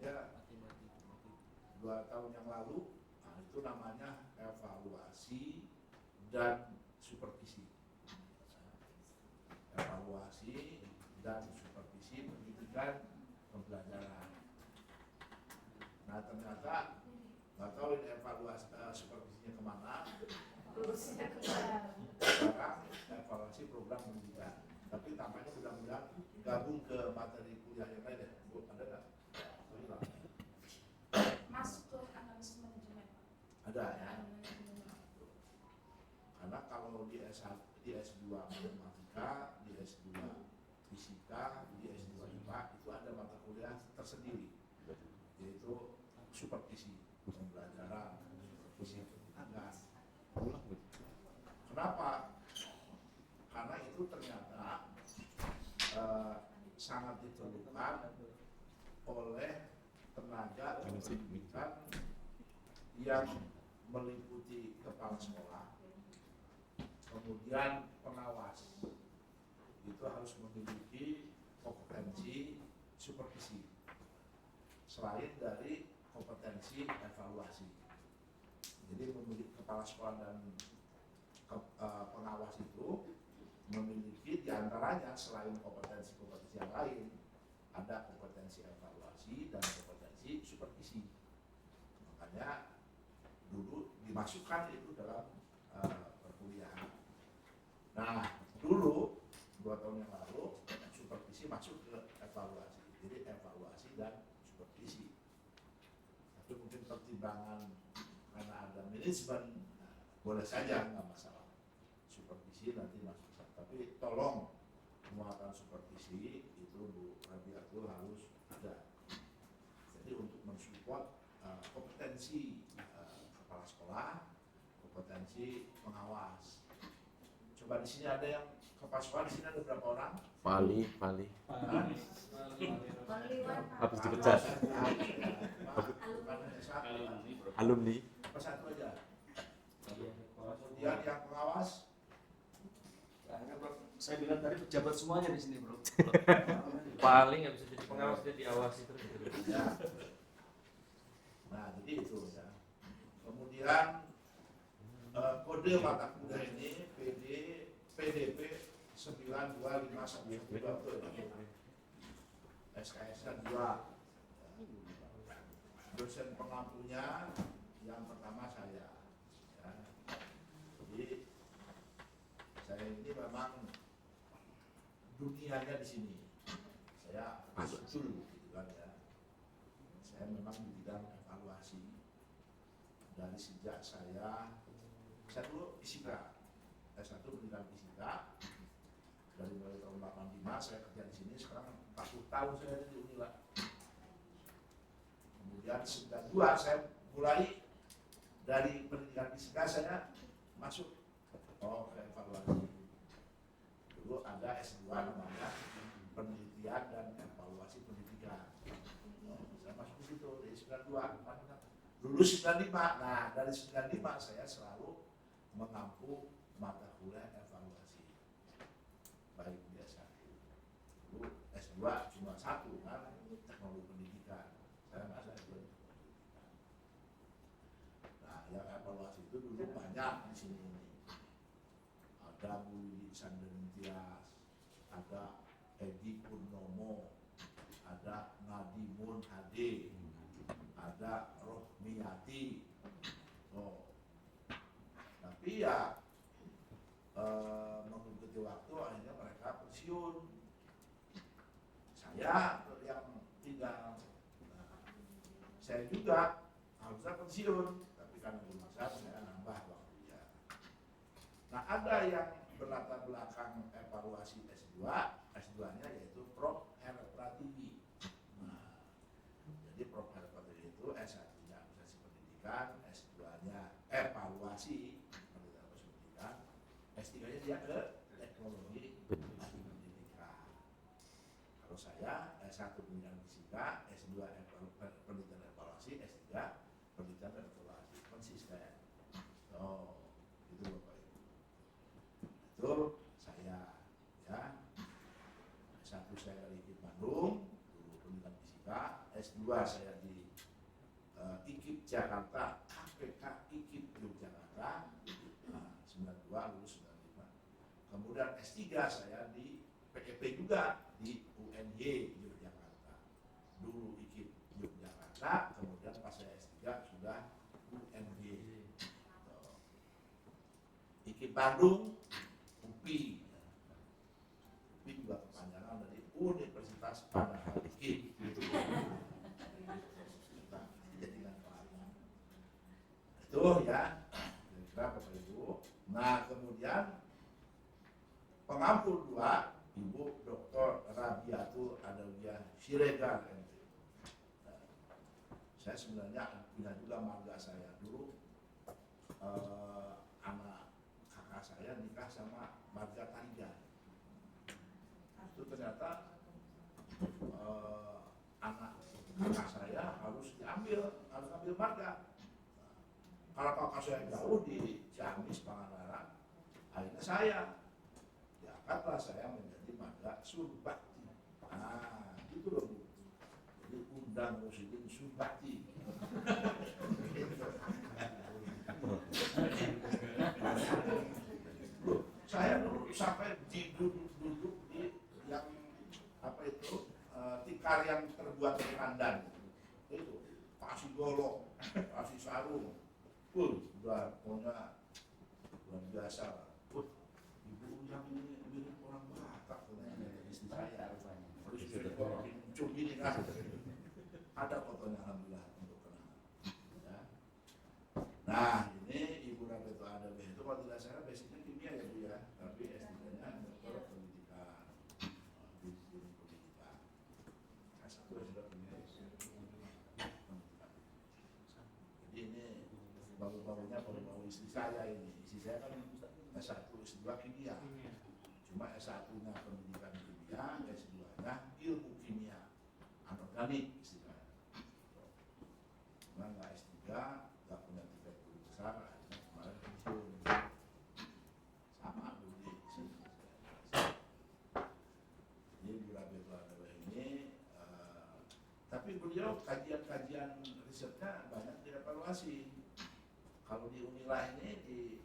saja 2 tahun yang lalu, nah itu namanya evaluasi dan supervisi. Evaluasi dan supervisi pendidikan pembelajaran. Nah ternyata nggak tahu ini evaluasi supervisinya kemana. Sekarang evaluasi program pendidikan. Tapi tampaknya mudah-mudahan gabung ke materi kuliah yang lain ya. Bu, ada nggak? Masuk ke analisis manajemen. Ada ya. Karena kalau di S2 matematika, di S2 fisika, di S2 IPA itu ada mata kuliah tersendiri, yaitu supervisi pembelajaran, supervisi pendidikan. Kenapa? Karena itu ternyata sangat diperlukan oleh tenaga pendidikan yang meliputi kepala sekolah, kemudian pengawas. Itu harus memiliki kompetensi supervisi selain dari kompetensi evaluasi. Jadi memiliki kepala sekolah dan pengawas itu memiliki diantaranya selain kompetensi-kompetensi yang lain, ada kompetensi evaluasi dan kompetensi supervisi. Makanya dulu dimasukkan itu dalam perkuliahan. Nah dulu 2 tahun yang lalu supervisi masuk ke evaluasi. Jadi evaluasi dan supervisi. Tapi mungkin pertimbangan karena ada manajemen, boleh saja nggak masalah. Supervisi nanti masuk sana. Tapi tolong muatan supervisi itu Bu Rabiatul harus ada. Jadi untuk mensupport kompetensi kepala sekolah, kompetensi pengawas. Coba di sini ada yang kepala sekolah, di sini ada berapa orang? Pali. Habis dipecat. Alumni. Apa satu aja? Kemudian yang pengawas? Saya bilang tadi pejabat semuanya di sini, Bro. Paling nggak bisa jadi pengawas, dia diawasi terus. Ya. Nah, jadi itu ya. Kemudian kode mata kuliah ini PDP 92512 betul ya. SKS-nya 2. Dosen pengampunya yang pertama saya. Ya. Jadi saya ini memang dunianya di sini. Saya betul gitu kan ya. Saya memang di bidang evaluasi. Dari sejak saya dulu fisika, S1 pendidikan fisika. Dari mulai tahun 85 saya kerja di sini, sekarang 40 tahun saya di Unila. Kemudian 92 saya mulai dari pendidikan fisika saya masuk ke evaluasi. Dulu ada S2 namanya penelitian dan evaluasi pendidikan. Saya masuk di situ dari 92. Lulus 95. Nah, dari 95 saya selalu mengampu mata kuliah evaluasi. Baik di S1. Dulu S2 cuma 1 kan, teknologi pendidikan. Saya nggak ada S2 pendidikan. Nah, yang evaluasi itu dulu banyak di sini. Ada Bu Lili Sanderintias, ada Edi Purnomo, ada Nadimun Ade, ada Rohmiyati. Tapi ya mengikuti waktu akhirnya mereka pensiun. Saya yang tinggal. Nah, saya juga harusnya pensiun, tapi karena berusaha saya nambah waktunya. Nah, ada yang berlatar belakang evaluasi S2, S2-nya yaitu Prof. R. Pratiwi. Nah, jadi Prof. R. Pratiwi itu S1-nya administrasi pendidikan, S2-nya evaluasi pendidikan, S3-nya dia ke teknologi pendidikan. Kalau saya S1 pendidikan fisika, S2 pendidikan evaluasi, S3 pendidikan evaluasi konsisten. Itu Bapak Ibu. Itu saya ya. S1 saya di Bandung, dulu pendidikan fisika, S2 saya di Jakarta, KPK IKIP Yogyakarta, 92 lulus 95. Kemudian S3 saya di PEP juga di UNY Yogyakarta. Dulu IKIP Yogyakarta, kemudian pas saya S3 sudah UNY. IKIP Bandung, UPI. UPI juga kepanjangan dari Universitas Padang IKIP. Itu ya, kira-kira Bapak Ibu. Nah kemudian pengampu 2, Ibu Dr. Rabiatul Adawiyah Siregar. Nah, saya sebenarnya punya juga marga saya dulu. Anak kakak saya nikah sama marga Tarigan. Itu ternyata anak kakak saya harus ambil marga. Kalau kakak saya jauh di Ciamis, Pangandaran, akhirnya saya diangkatlah saya menjadi marga Surbakti. Nah, gitu loh Bu. Jadi undang Muslimin Surbakti. Saya dulu sampai duduk di yang apa itu tikar yang terbuat dari pandan. Itu pasi golok, pasi sarung. Udah pokoknya luar biasa lah. Ibu yang ini mirip orang Batak dari istri saya. Terus mirip orang Pincuk gini kan. Ada fotonya alhamdulillah untuk kenangan. Ya. Nah ini Ibu Rabeto Adawiyah itu kalau tidak salah basicnya kimia ya Bu ya. Tapi S3-nya dokter pendidikan. Di pendidikan. S1 S2 kimia. Jadi ini bau-baunya bau-bau istri saya ini. Istri saya kan S1, S2 kimia. Cuma S1-nya pendidikan kimia, S2-nya ilmu kimia anorganik istri saya. Cuma nggak S3, nggak punya tiket guru besar, akhirnya kemarin pensiun. Sama dulu di sini. Jadi Bu Rabeto Adawiyah ini, tapi beliau kajian-kajian risetnya banyak dievaluasi. Kalau di Unila ini di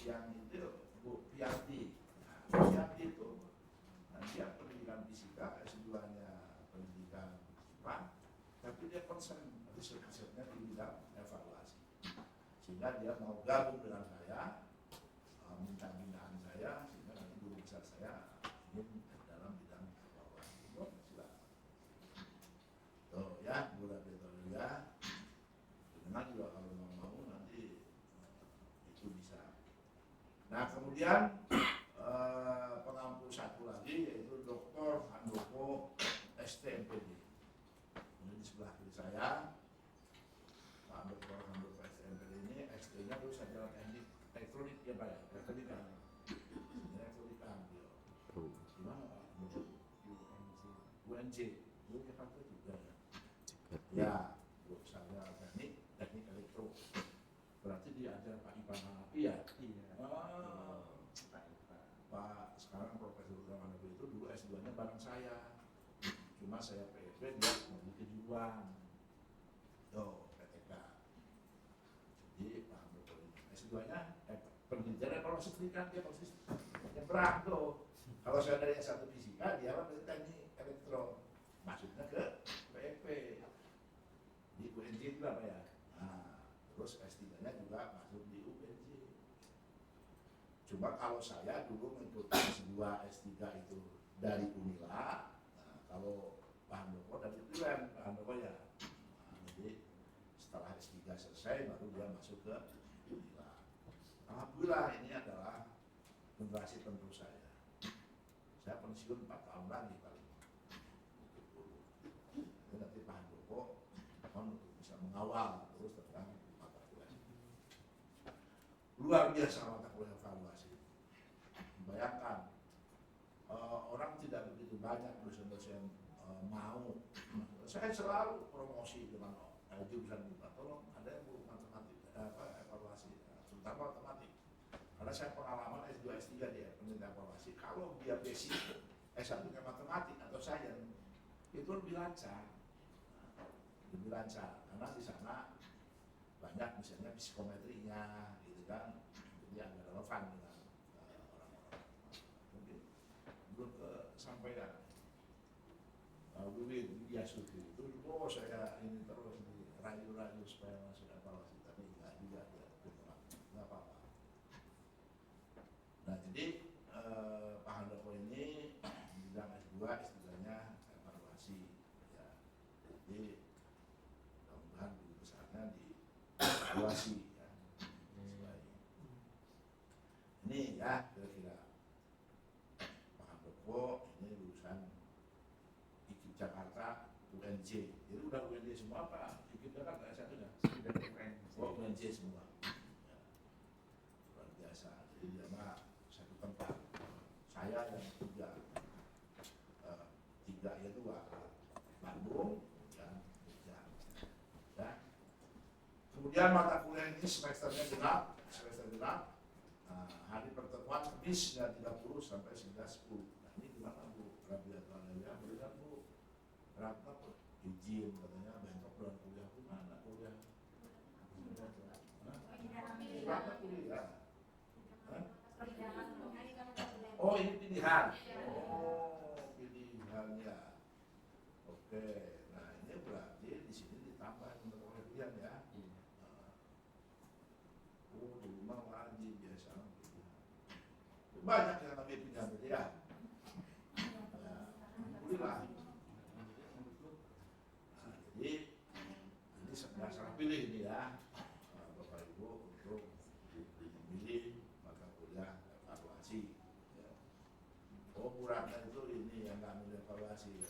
yang itu Bu Pianti. Nah, Bu Pianti itu dia pendidikan fisika, S2-nya pendidikan IPA, tapi dia concern riset-risetnya di bidang evaluasi. Sehingga dia mau gabung dengan saya, minta binaan saya, sehingga nanti guru besar saya ingin dalam bidang evaluasi. Oh, silakan. Tuh ya, Bu Rabeto ya. Dengan juga kalau mau nanti itu bisa. Nah kemudian pengampu satu lagi yaitu Dr. Handoko STMPD. Ini di sebelah kiri saya, Pak Dr. Handoko STMPD ini ST-nya itu sarjana teknik elektronik ya Pak ya, elektronika. Ini elektronika beliau. Gimana Pak? UNJ, Jakarta juga ya. Ya, sarjana teknik elektro. Berarti diajar Pak Ipan Hanafi ya? Iya. Pak sekarang Profesor Hanafi itu dulu S2-nya bareng saya. Cuma saya PEP, dia mau kejuruan. Tuh, PTK. Jadi Pak Handoko S2-nya penelitian evaluasi pendidikan dia persis nyebrang tuh. Kalau saya dari S1 fisika, dia dari teknik elektro. Masuknya ke PEP. Di UNJ juga Pak ya. Nah, terus S3-nya juga masuk di UNJ. Cuma kalau saya dulu mengikuti S2, S3 itu dari Unila, nah, kalau Pak Handoko dari UM, Pak Handoko ya. Nah, jadi setelah S3 selesai baru dia masuk ke Unila. Alhamdulillah ini adalah generasi penerus saya. Saya pensiun 4 tahun lagi paling. Jadi nanti Pak Handoko mohon untuk bisa mengawal terus tentang mata kuliah. Luar biasa mata kuliah evaluasi. Bayangkan orang tidak begitu banyak dosen-dosen mau. Saya selalu promosi dengan jurusan IPA. Tolong ada yang bu matematik evaluasi, terutama matematik. Karena saya pengalaman S2, S3 dia penelitian evaluasi. Kalau dia basic S1-nya matematik atau sains itu lebih lancar. Lebih lancar karena di sana banyak misalnya psikometrinya gitu kan, jadi agak relevan dengan orang-orang. Mungkin belum kesampaian. Wiwin Yasuti itu, saya ini terus rayu-rayu supaya masuk evaluasi, tapi enggak juga ya, nggak apa-apa. Nah jadi Pak Handoko ini bidang S2 istilahnya evaluasi ya, jadi mudah-mudahan guru besarnya dievaluasi ya. Ini ya kira-kira Pak Handoko ini lulusan IKIP Jakarta UNJ, jadi udah UNJ semua Pak, IKIP Jakarta S1 nya UNJ semua ya. Luar biasa, jadi dia mah satu tempat, saya yang tiga ya dua Bandung dan Jogja ya. Kemudian mata kuliah ini semester genap. Hari pertemuan Kamis 30 sampai 19.10. Nah ini gimana Bu? Rabiatul Aliyah berikan Bu Ratna izin katanya bentuk bulan kuliah gimana kuliah? Ratna kuliah. Oh ini pilihan. Oh pilihannya. Oke. Nah ini berarti di sini ditambah untuk pilihan ya. Oh di rumah wajib biasa. Banyak yang namanya pilihan ya. Alhamdulillah. Nah, jadi ini salah pilih ini ya, Bapak Ibu untuk memilih mata kuliah evaluasi. Ya. Oh kurangnya itu ini yang nggak milih evaluasi. Ya.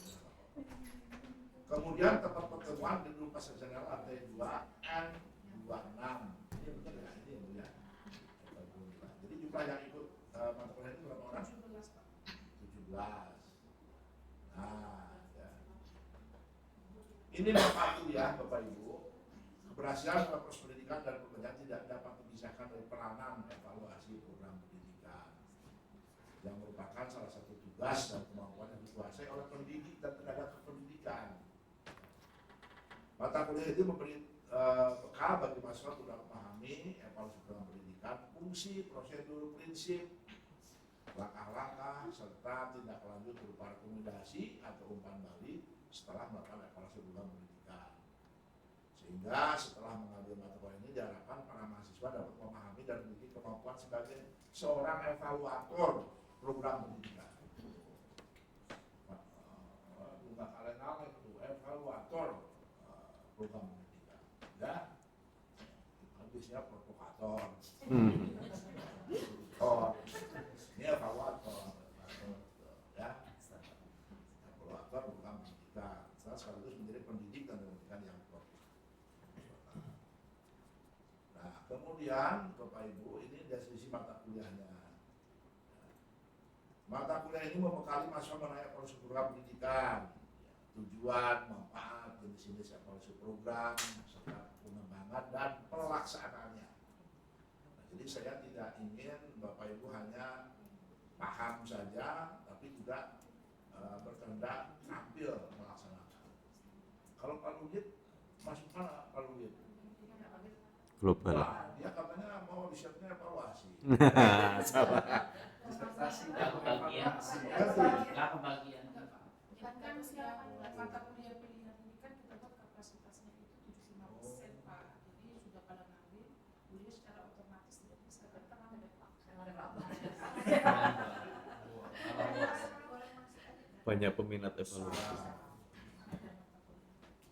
Kemudian tempat pertemuan gedung Pasar General lantai 2N26. Ini betul ya, ini ya. Jadi jumlah yang ikut mata kuliah itu berapa orang? 17. Nah, ya. Ini Bapak ya, Bapak Ibu, keberhasilan dalam proses pendidikan dan pekerjaan tidak dapat dipisahkan dari peranan evaluasi program pendidikan yang merupakan salah satu tugas dan kemampuan yang dikuasai oleh pendidik dan tenaga kependidikan. Mata kuliah itu memberi bekal bagi mahasiswa untuk memahami evaluasi program pendidikan, fungsi, prosedur, prinsip, langkah-langkah, serta tindak lanjut berupa rekomendasi atau umpan balik setelah melakukan evaluasi program pendidikan. Sehingga setelah mengambil mata kuliah ini diharapkan para mahasiswa dapat memahami dan memiliki kemampuan sebagai seorang evaluator program pendidikan. Bukan kalian itu evaluator program pendidikan. Ya, habisnya provokator. Ini evaluator ya, evaluator program pendidikan, sekaligus menjadi pendidik dan pendidikan yang profesional. Nah kemudian Bapak Ibu ini dari sisi mata kuliahnya. Mata kuliah ini membekali mahasiswa mengenai evaluasi program pendidikan, tujuan, manfaat, jenis-jenis evaluasi program, serta pengembangan dan pelaksanaannya. Nah, jadi saya tidak ingin Bapak Ibu hanya paham saja, tapi juga berkehendak tampil melaksanakan. Kalau Pak Luhut masuk mana Pak Luhut? Global. Nah, dia katanya mau risetnya evaluasi. Salah. Disertasi Nggak kebagian. Nggak kebagian. Kan setiap mata kuliah pilihan ini kan kita buat kapasitasnya itu 75% Pak. Jadi sudah pada ngambil, kuliah secara otomatis tidak bisa berteman ada Pak. Banyak peminat evaluasi.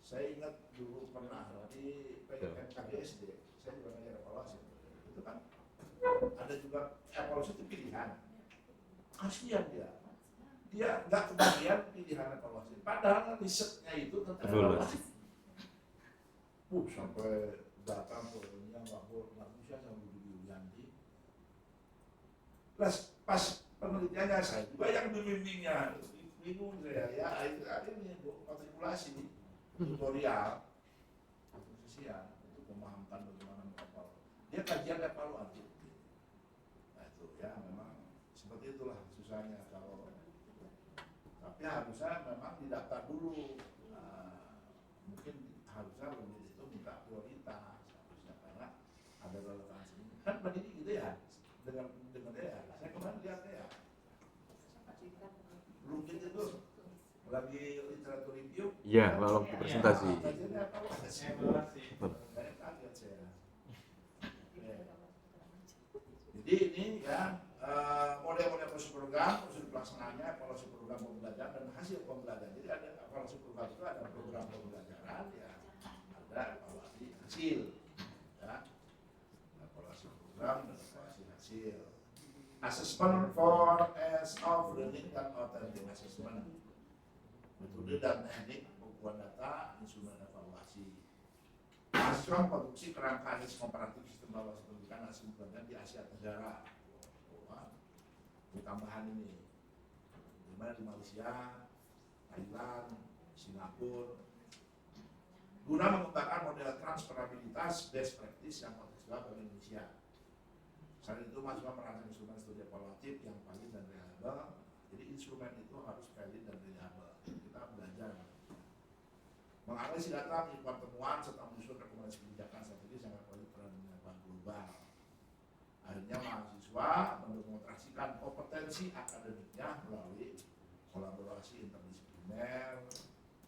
Saya ingat dulu pernah di PKGSD, saya juga ngajar evaluasi. Itu kan ada juga evaluasi itu pilihan. Kasihan dia nggak kebagian pilihan evaluasi. Padahal risetnya itu tentang evaluasi. Sampai datang ke dunia nggak bisa sama Bu Yulianti. Pas penelitiannya saya juga yang bimbingnya, bingung saya ya. Ini matrikulasi tutorial sosial untuk memahamkan bagaimana mengevaluasi. Dia kajian evaluasi. Nah itu ya memang seperti itulah susahnya kalau. Tapi harusnya memang didaftar dulu. Mungkin harusnya lebih itu minta prioritas harusnya. to review. Iya, waktu presentasi. Kajiannya evaluasi. Evaluasi. Saya kaget saya. Jadi ini ya model-model evaluasi program, prosedur pelaksanaannya, evaluasi program pembelajaran dan hasil pembelajaran. Jadi ada evaluasi program itu ada program pembelajaran ya, ada evaluasi hasil, ya, evaluasi program dan evaluasi hasil. Assessment for as of learning dan authentic assessment. Metode dan teknik pengumpulan data, instrumen evaluasi. Mahasiswa produksi kerangka komparatif sistem evaluasi pendidikan hasil pembelajaran di Asia Tenggara. Ini tambahan ini, dimana di Malaysia, Thailand, Singapura, guna mengembangkan model transferabilitas best practice yang kontekstual bagi Indonesia. Selain itu, mahasiswa merancang instrumen studi evaluatif yang valid dan reliable. Jadi instrumen itu harus valid dan reliable. Kita belajar menganalisis data, menyimpulkan temuan, serta menyusun rekomendasi kebijakan strategis yang valid pada dunia global. Akhirnya mahasiswa mendemonstrasikan kompetensi akademiknya melalui kolaborasi interdisipliner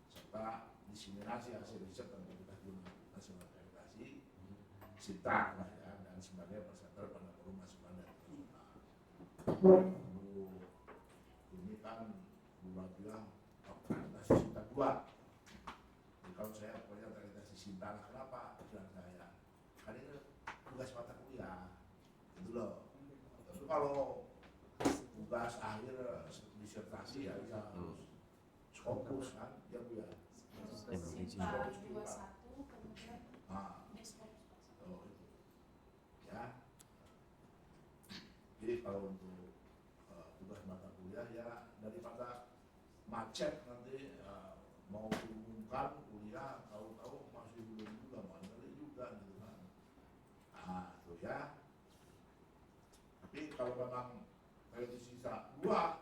serta diseminasi hasil riset dan publikasi nasional akreditasi SITA lah ya, dan sebagai presenter pada forum nasional dan internasional. Ini kan bulan bilang akreditasi SITA 2. Jadi kalau saya punya akreditasi SITA, kenapa? Bilang saya, kan ini tugas mata kuliah. Itu loh. Tapi kalau tugas akhir disertasi ya harus fokus kan, ya Bu ya. Sinta 21 kemudian Nah, next oh, itu. Ya. Jadi kalau untuk tugas mata kuliah ya daripada macet nanti mau diumumkan kuliah tahu-tahu masih belum juga mandiri juga gitu kan. Nah, itu ya. Tapi kalau memang kayak sisa 2,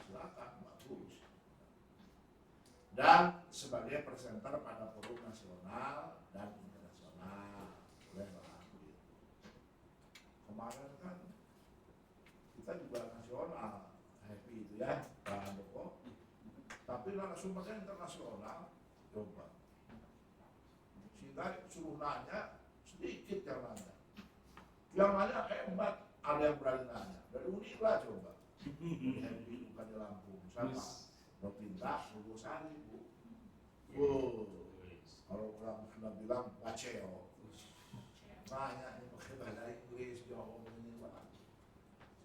silakan, bagus. Dan sebagai presenter pada forum nasional dan internasional, boleh lah begitu. Kemarin kan kita juga nasional, happy itu ya, Pak Handoko. Tapi narasumbernya internasional, coba. Sehingga suruh nanya, sedikit yang nanya. Yang nanya hebat, ada yang berani nanya. Dari Unila coba. Happy bukan di Lampung, sama. Berpindah, Lugosari, Bu. Kalau orang sudah bilang baceo, banyak yang pakai bahasa Inggris, Jawa ini Pak.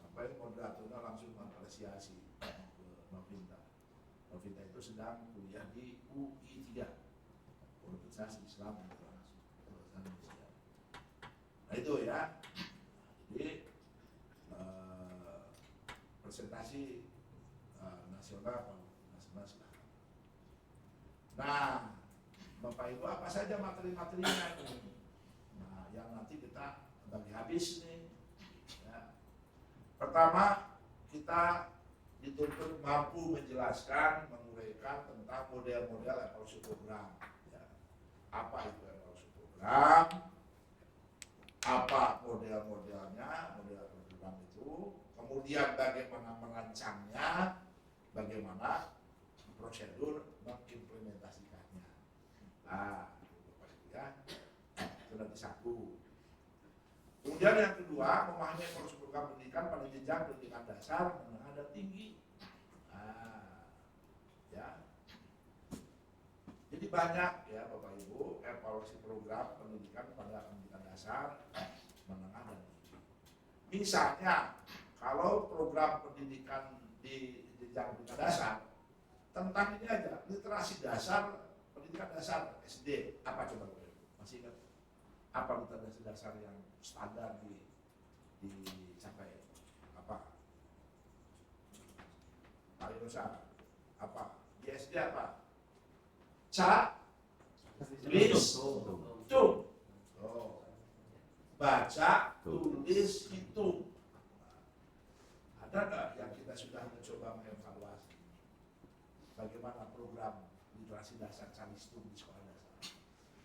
Sampai moderatornya langsung mengapresiasi ke Novinta. Novinta itu sedang kuliah di UI 3, Universitas Islam Indonesia. Nah itu ya. Jadi presentasi nasional silahkan. Nah, Bapak Ibu apa saja materi-materinya ini? Nah, yang nanti kita bagi habis nih. Ya. Pertama, kita dituntut mampu menjelaskan, menguraikan tentang model-model evaluasi program. Ya. Apa itu evaluasi program? Apa model-modelnya, model program itu? Kemudian bagaimana merancangnya? Bagaimana prosedur mengimplementasikannya. Nah, ya, itu nanti satu. Kemudian yang kedua, memahami evaluasi program pendidikan pada jenjang pendidikan dasar, menengah dan tinggi. Nah, ya. Jadi banyak ya Bapak Ibu evaluasi program pendidikan pada pendidikan dasar, menengah dan tinggi. Misalnya, kalau program pendidikan di jenjang pendidikan dasar tentang ini aja, literasi dasar, pendidikan dasar SD, apa coba gue masih ingat? Apa literasi dasar yang standar dicapai? Apa? Pak Yunusa, apa? Di SD apa? Tulis, tung. Oh. Baca, tulis, hitung. Ada nggak yang kita sudah mencoba mengevaluasi? Bagaimana program literasi dasar Calistung di sekolah dasar?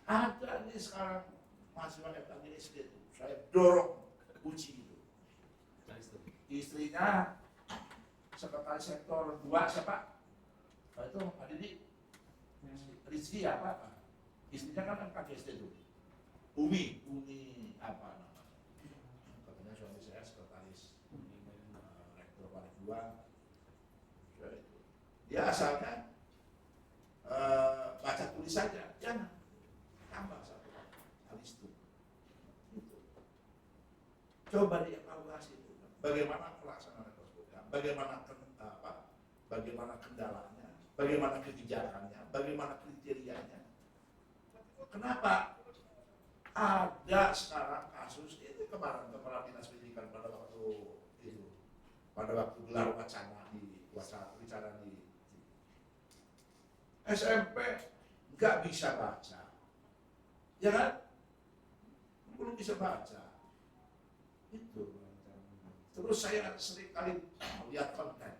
Ada nih sekarang mahasiswa lagi SD itu, saya dorong uji itu. Istrinya sekretaris sektor 2 siapa? Nah itu Pak Didi. Rizky apa? Istrinya kan KGSD itu. Umi apa namanya? Katanya suami saya sekretaris rektor Paling 2. Dia asalnya baca tulis saja, jangan tambah satu alistu. Gitu. Coba dievaluasi itu, bagaimana pelaksanaan tersebut, bagaimana kendalanya, bagaimana kebijakannya, bagaimana kriterianya. Kenapa ada sekarang kasus ini kemarin kepala dinas pendidikan pada waktu gelar wacana di SMP nggak bisa baca, ya kan? Belum bisa baca. Itu. Terus saya sering kali lihat konten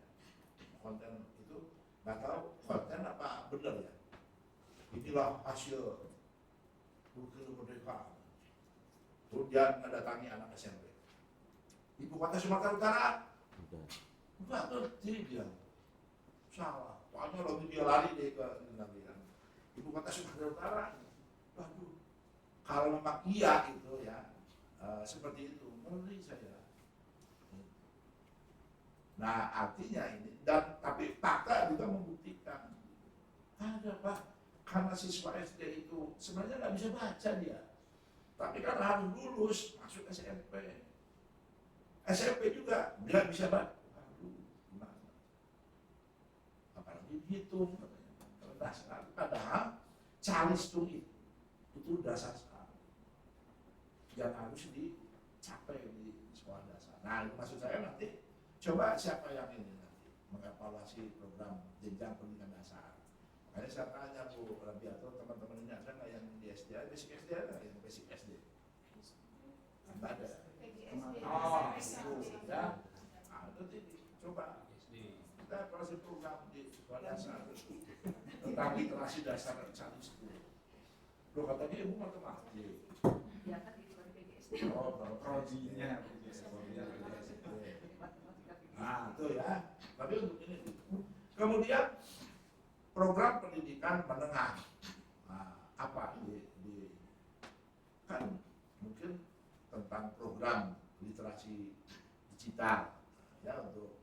itu, nggak tahu konten apa benar ya. Inilah hasil Bukit Merdeka. Kemudian mendatangi anak SMP. Ibu kota Sumatera Utara. Enggak ngerti dia. Salah. Pokoknya lagi dia lari deh ke nanti kan. Ibu kota Sumatera Utara. Waduh. Kalau memang iya itu ya, seperti itu, ngeri saya. Nah artinya ini, dan tapi fakta juga membuktikan ada Pak, karena siswa SD itu sebenarnya nggak bisa baca dia, tapi karena harus lulus masuk SMP. SMP juga nggak bisa baca. Aduh, gimana? Apalagi hitung katanya, dasar. Padahal calistung itu dasar sekali yang harus dicapai di sekolah dasar. Nah itu maksud saya nanti coba siapa yang ini nanti mengevaluasi program jenjang pendidikan dasar. Makanya saya tanya Bu Rabiato, teman-teman ini ada nggak yang di SD, basic SD ada yang basic SD? Nggak ada. Oh, itu ya. Nanti coba kita evaluasi program di sekolah dasar tentang literasi dasar calistung. Loh katanya ibu matematik. Ya kan itu kan PGSD. Oh, prodinya. Nah, itu ya. Tapi untuk ini. Kemudian program pendidikan menengah. Nah, apa kan mungkin tentang program literasi digital ya untuk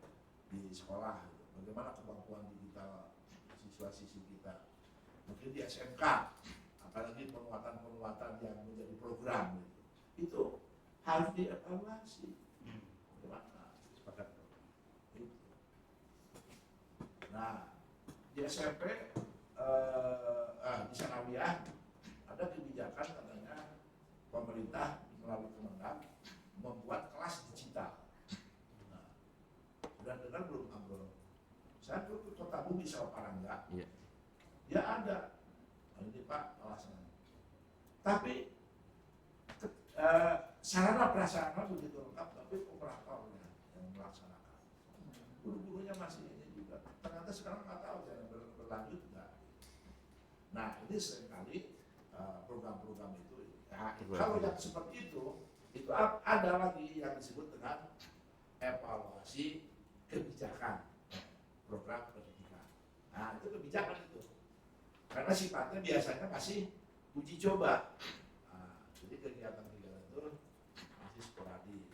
di sekolah. Bagaimana kemampuan digital siswa-siswi kita. Mungkin di SMK, apalagi penguatan-penguatan yang menjadi program itu harus dievaluasi. Bagaimana? Sepakat. Nah, di SMP, di Sanawiyah ada kebijakan katanya pemerintah melalui Kemendak membuat kelas digital. Nah, sudah dengar belum Ambrol? Saya ke Kota Bumi sama Parangga, dia ada. Ini Pak kelasnya. Tapi sarana prasarana begitu lengkap, tapi operatornya yang melaksanakan. Guru-gurunya masih ini juga. Ternyata sekarang nggak tahu saya berlanjut nggak. Nah ini seringkali program-program itu. Nah, kalau yang seperti itu ada lagi yang disebut dengan evaluasi kebijakan program pendidikan. Nah itu kebijakan itu. Karena sifatnya biasanya masih uji coba. Nah, jadi kegiatan-kegiatan itu masih sporadis.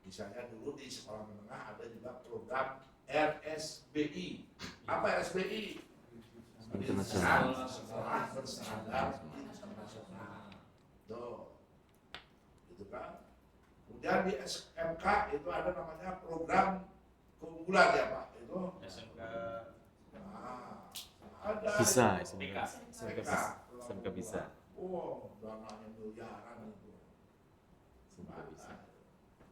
Misalnya dulu di sekolah menengah ada juga program RSBI. Apa RSBI? Internasional. Sekolah berstandar internasional. Tuh, gitu kan. Kemudian di SMK itu ada namanya program keunggulan ya Pak. Itu SMK. Ada Bisa, SMK. SMK bisa. Oh, dananya miliaran itu. SMK bisa.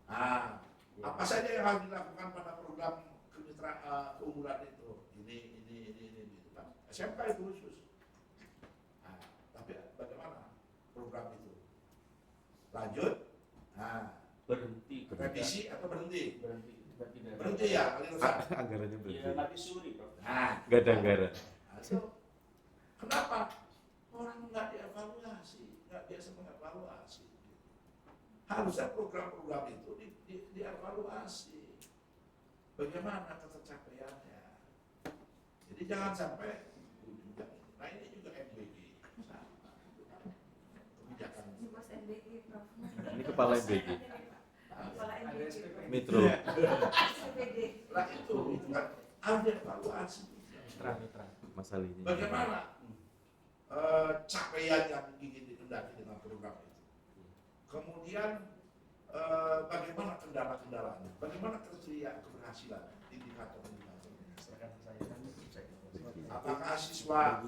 Nah, apa saja yang harus dilakukan pada program keunggulan itu? Ini gitu kan. SMK itu khusus. Nah, tapi bagaimana program itu? Lanjut? Nah, Berhenti. revisi atau berhenti? Berhenti. Berhenti ya, kali Anggarannya berhenti. Iya, tapi suri, Prof. Nah, Gak ada anggaran. itu kenapa orang nggak dievaluasi, nggak biasa mengevaluasi? Harusnya program-program itu dievaluasi. Bagaimana ketercapaiannya? Jadi jangan sampai ujungnya. Nah ini juga Kepala MBG. Kepala Ada MBG. SPP. Metro. SPPD. Nah itu kan ada evaluasi. Mitra. Masalahnya. Bagaimana capaian yang ingin dikendaki dengan program itu. Kemudian bagaimana kendala-kendalanya, bagaimana kriteria keberhasilan, indikator-indikatornya. Apakah siswa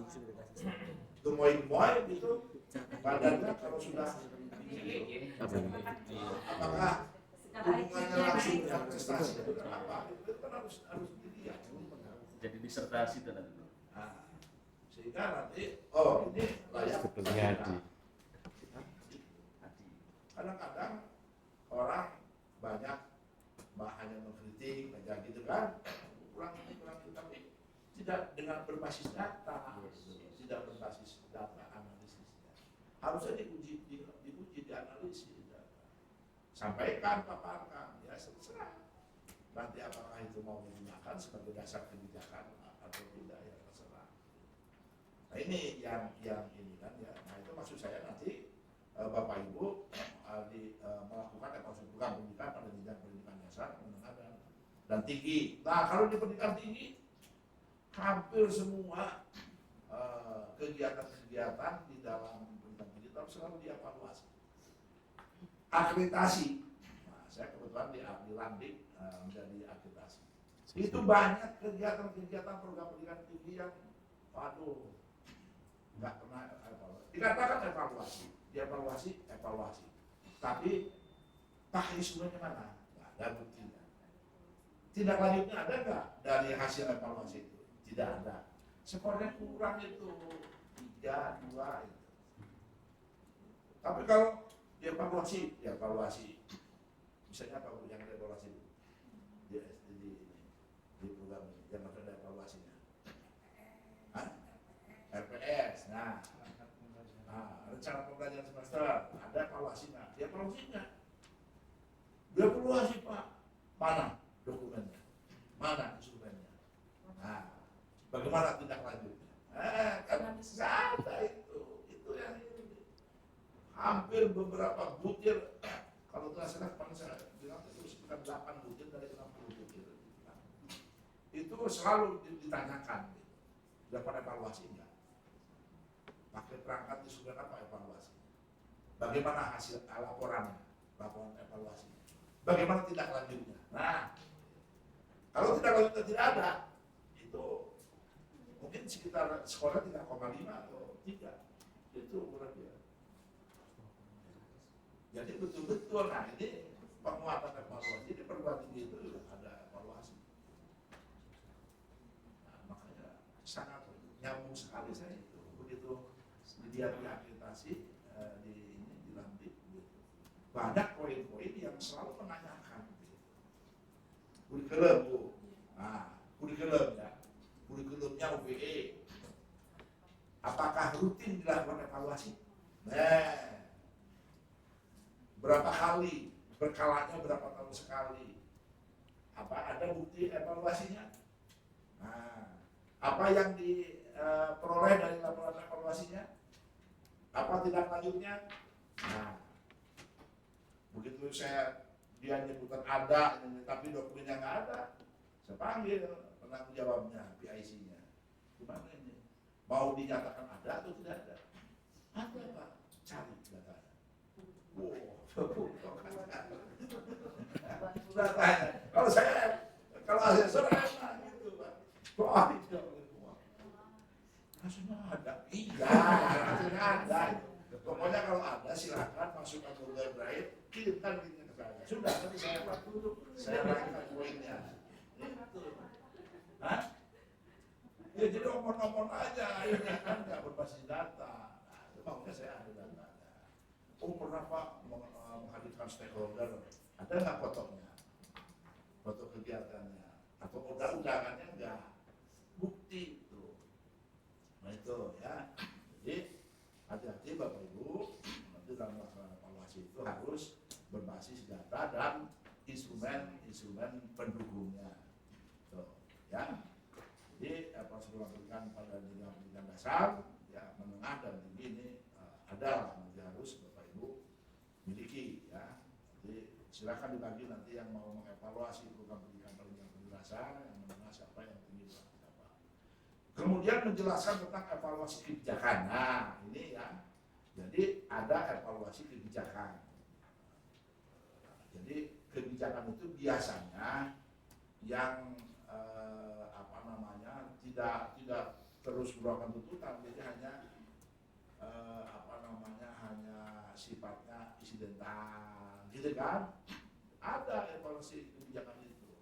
gemoy-gemoy gitu, badannya kalau sudah apakah hubungannya langsung dengan prestasi itu apa? Itu kan harus dilihat. Jadi disertasi itu nanti. Nah, sehingga nanti ini layak Sebetulnya Adi. kadang-kadang orang banyak hanya mengkritik aja gitu kan, kurang ini tapi tidak dengan berbasis data, tidak berbasis data analisisnya. Harusnya diuji, dianalisis data. Sampaikan, paparkan, ya terserah. Nanti apakah itu mau digunakan sebagai dasar kebijakan atau tidak, ya terserah. Nah ini yang ini kan ya. Nah itu maksud saya nanti Bapak Ibu melakukan evaluasi program pendidikan pada jenjang pendidikan dasar, menengah dan tinggi. Nah kalau di pendidikan tinggi hampir semua kegiatan-kegiatan di dalam pendidikan tinggi selalu dievaluasi. Akreditasi. Nah, saya kebetulan dilantik menjadi akreditasi. Itu banyak kegiatan-kegiatan program pendidikan tinggi yang waduh nggak pernah evaluasi. Dikatakan evaluasi. Tapi pakai instrumennya mana? Nggak ada buktinya. Tindak lanjutnya ada nggak dari hasil evaluasi itu? Tidak ada. Skornya kurang itu 3, 2 itu. Tapi kalau dievaluasi. Misalnya apa Bu yang dievaluasi di program ini? Yang ada evaluasinya. RPS. Nah, rencana pembelajaran semester ada evaluasinya. Dievaluasi Pak. Mana dokumennya? Mana instrumennya? Nah, bagaimana tindak lanjutnya? Karena ada itu yang ini. Hampir beberapa butir, kalau tidak salah saya bilang itu sekitar 8 butir dari 60 butir. Itu selalu ditanyakan. Dapat evaluasi enggak? Pakai perangkat instrumen apa evaluasi? Bagaimana hasil laporan evaluasi? Bagaimana tindak lanjutnya? Nah, kalau tindak lanjutnya tidak ada, itu mungkin sekitar skornya 3,5 atau 3. Itu kurang dia. Jadi betul-betul, nah ini penguatan evaluasi di perguruan tinggi itu ada evaluasi. Nah, makanya sangat nyambung sekali saya itu begitu dilihat di akreditasi dilantik gitu. Banyak poin-poin yang selalu menanyakan gitu. Kurikulum Bu, nah kurikulum ya, kurikulumnya UPE, apakah rutin dilakukan evaluasi? Nah, berapa kali, berkalanya berapa tahun sekali? Apa ada bukti evaluasinya? Nah, apa yang diperoleh dari laporan evaluasinya? Apa tindak lanjutnya? Nah, begitu dia nyebutkan ada, tapi dokumennya nggak ada, saya panggil penanggung jawabnya, PIC-nya. Gimana ini? Mau dinyatakan ada atau tidak ada? Ada Pak, cari datanya. Sudah tanya. Kalau asesor enak gitu Pak. Wah, tidak boleh semua. Hasilnya ada. Iya, hasilnya ada. Pokoknya kalau ada silakan masukkan Google Drive, kirimkan linknya ke saya. Sudah, nanti saya buat dulu. Saya rangkai poinnya. Itu. Hah? Ya jadi omong-omong aja, akhirnya kan nggak berbasis data. Nah, itu makanya saya ada datanya. Oh pernah Pak menghadirkan stakeholder, ada nggak fotonya? Foto kegiatannya atau undangannya enggak? Bukti itu. Nah itu ya. Jadi hati-hati Bapak Ibu, nanti dalam melaksanakan evaluasi itu harus berbasis data dan instrumen pendukungnya. Tuh, ya. Jadi prosedur pendidikan pada jenjang pendidikan dasar, ya menengah dan tinggi ini ada nanti harus Bapak Ibu miliki ya. silakan dibagi nanti yang mau mengevaluasi program pendidikan pendidikan penjelasan, yang menengah siapa, yang tinggi siapa. Kemudian menjelaskan tentang evaluasi kebijakan. Nah, ini ya. Jadi ada evaluasi kebijakan. Jadi kebijakan itu biasanya yang tidak terus merupakan tuntutan, jadi hanya hanya sifatnya insidental, gitu kan? Ada evaluasi kebijakan itu.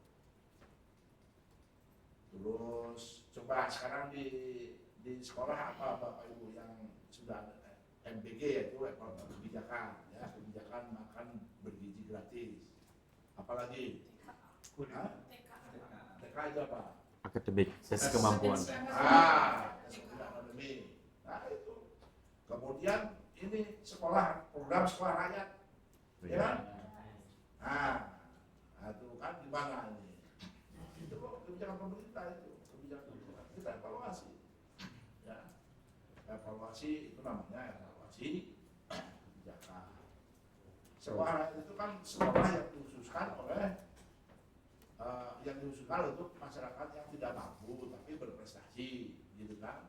Terus coba sekarang di sekolah apa Bapak Ibu yang sudah ada MBG, yaitu evaluasi kebijakan, ya, kebijakan makan bergizi gratis. Apalagi? TK itu apa? Akademik, tes kemampuan. Akademik. Nah itu. Kemudian ini program sekolah rakyat, ya kan? Nah itu kan gimana ini? Itu kebijakan pemerintah itu, kebijakan pemerintah kita evaluasi, ya. Evaluasi itu namanya evaluasi kebijakan. Sekolah rakyat itu kan sekolah yang dikhususkan untuk masyarakat yang tidak mampu tapi berprestasi, gitu kan.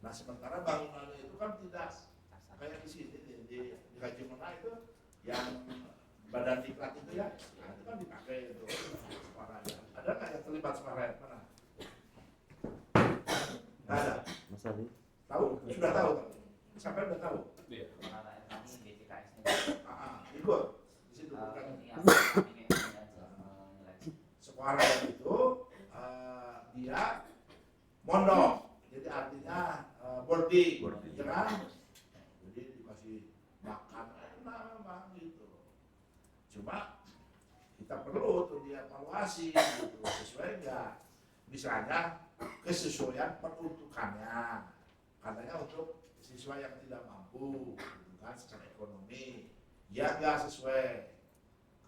Nah sementara bangunannya itu kan tidak kayak di sini di Haji Mona itu yang badan diklat itu ya, nah, itu kan dipakai itu sekolah rakyat. Ada nggak yang terlibat sekolah rakyat mana? Nggak ada. Mas Ali? Tahu? Sudah tahu? Sampai udah tahu? Iya. Ikut di situ bukan. Sekolah rakyat itu dia mondok, jadi artinya boarding, ya kan? Jadi dikasih makan enak gitu. Cuma kita perlu tuh dievaluasi gitu, sesuai nggak? Misalnya kesesuaian peruntukannya, katanya untuk siswa yang tidak mampu, gitu kan, secara ekonomi, ya nggak sesuai.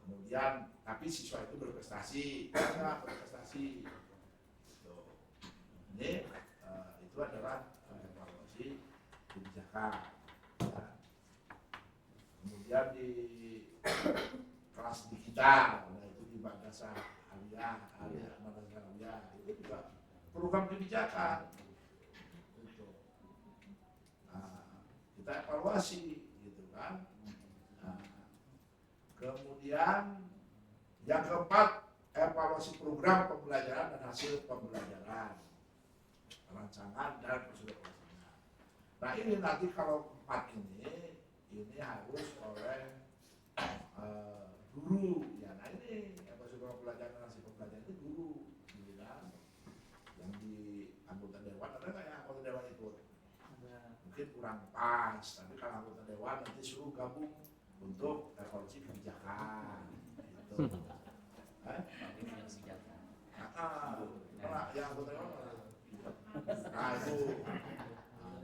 Kemudian tapi siswa itu berprestasi, ya berprestasi. Gitu. Ini itu adalah evaluasi kebijakan. Ya. Kemudian di kelas digital, nah itu di madrasah aliyah, madrasah aliyah itu juga program kebijakan. Gitu. Nah, kita evaluasi, gitu kan. Kemudian yang keempat, evaluasi program pembelajaran dan hasil pembelajaran, rancangan dan prosedur pelaksanaan. Nah ini nanti kalau empat ini harus oleh guru, ya. Nah ini evaluasi program pembelajaran dan hasil pembelajaran itu guru, gitu kan. Yang di anggota dewan ada nggak ya anggota dewan ikut? Mungkin kurang pas, tapi kalau anggota dewan nanti suruh gabung untuk evaluasi kebijakan, gitu. Yang anggota dewan, nah itu,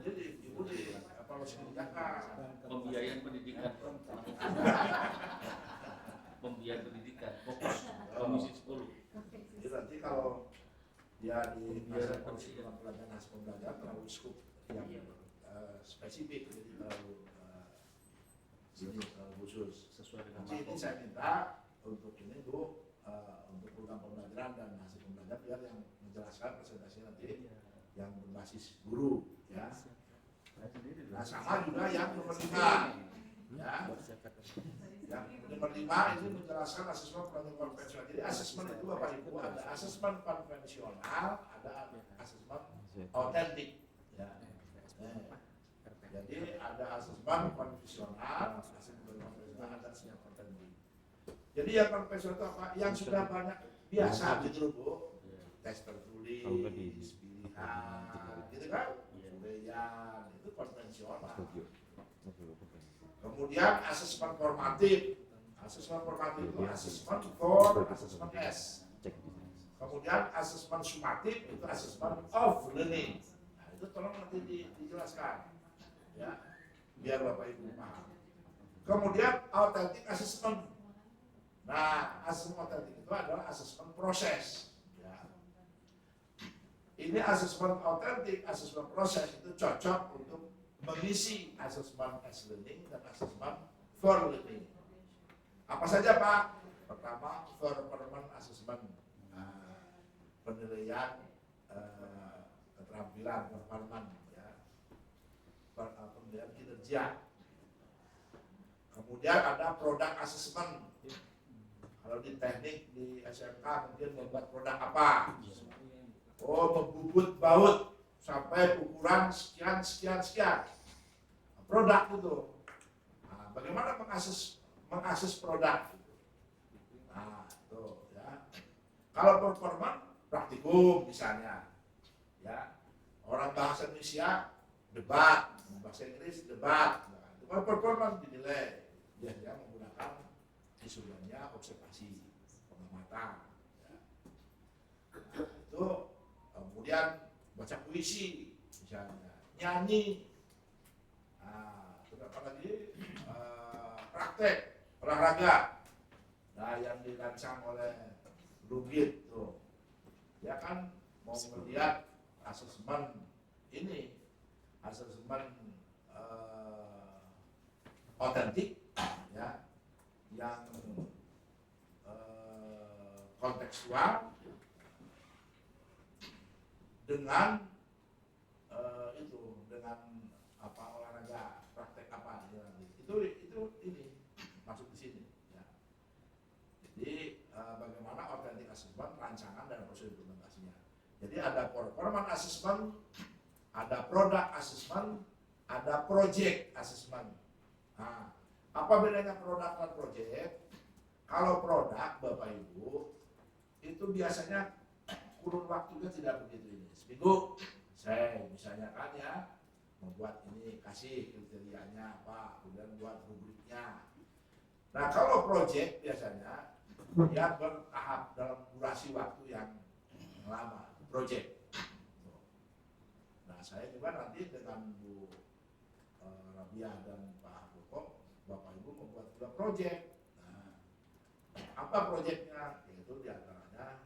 jadi ibu di evaluasi kebijakan. Pembiayaan pendidikan. Pembiayaan pendidikan. Fokus Komisi 10. Jadi nanti kalau dia di evaluasi pembelajaran hasil pembelajaran terlalu skup yang spesifik, jadi terlalu khusus. Sesuai dengan Nanti ini saya minta untuk ini Bu, untuk program pembelajaran dan hasil pembelajaran biar yang menjelaskan presentasi nanti yang berbasis guru, ya. Nah sama juga yang nomor 5, ya. Yang nomor 5 ini menjelaskan asesmen planning konvensional. Jadi asesmen itu Bapak Ibu ada asesmen konvensional, ada asesmen autentik, ya. Jadi ada asesmen konvensional, ada asesmen autentik. Jadi yang konvensional itu apa? Yang sudah banyak biasa gitu Bu, tes tertulis, pilihan, gitu kan? Surveian, itu konvensional. Kemudian asesmen formatif. Asesmen formatif itu asesmen for, asesmen S. Kemudian asesmen sumatif itu asesmen of learning. Nah, itu tolong nanti dijelaskan, ya, biar Bapak Ibu paham. Kemudian authentic assessment. Nah, asesmen authentic itu adalah asesmen proses. Ya. Ini asesmen authentic, asesmen proses itu cocok untuk mengisi asesmen as learning dan asesmen for learning. Apa saja Pak? Pertama, performance assessment, penilaian keterampilan performance, ya, penilaian kinerja. Kemudian ada product assessment. Kalau di teknik di SMK mungkin membuat produk apa? Oh, membubut baut sampai ukuran sekian. Produk itu. Nah, bagaimana mengakses produk? Nah, itu ya. Kalau performan praktikum misalnya, ya. Orang bahasa Indonesia debat, bahasa Inggris debat. Nah, itu performan dinilai. Dia menggunakan visualnya, observasi, pengamatan. Ya. Nah, itu kemudian baca puisi, misalnya nyanyi. Nah, terus apa lagi? Praktek olahraga. Nah, yang dirancang oleh Lugit tuh, dia kan mau melihat asesmen ini, asesmen otentik, ya, yang kontekstual dengan dengan apa olahraga praktek apa ya, itu ini masuk di sini, ya. Jadi bagaimana authentic assessment, rancangan dan proses implementasinya. Jadi ada performance assessment, ada product assessment, ada project assessment. Nah, apa bedanya produk dan project? Kalau produk Bapak Ibu itu biasanya kurun waktunya tidak begitu ini. Seminggu saya misalnya kan ya membuat ini, kasih kriterianya apa, kemudian buat rubriknya. Nah, kalau project biasanya dia bertahap dalam durasi waktu yang lama, project. Nah, saya juga nanti dengan Bu Rabia dan Pak Koko, Bapak Ibu membuat juga project. Nah, apa projectnya? Yaitu diantaranya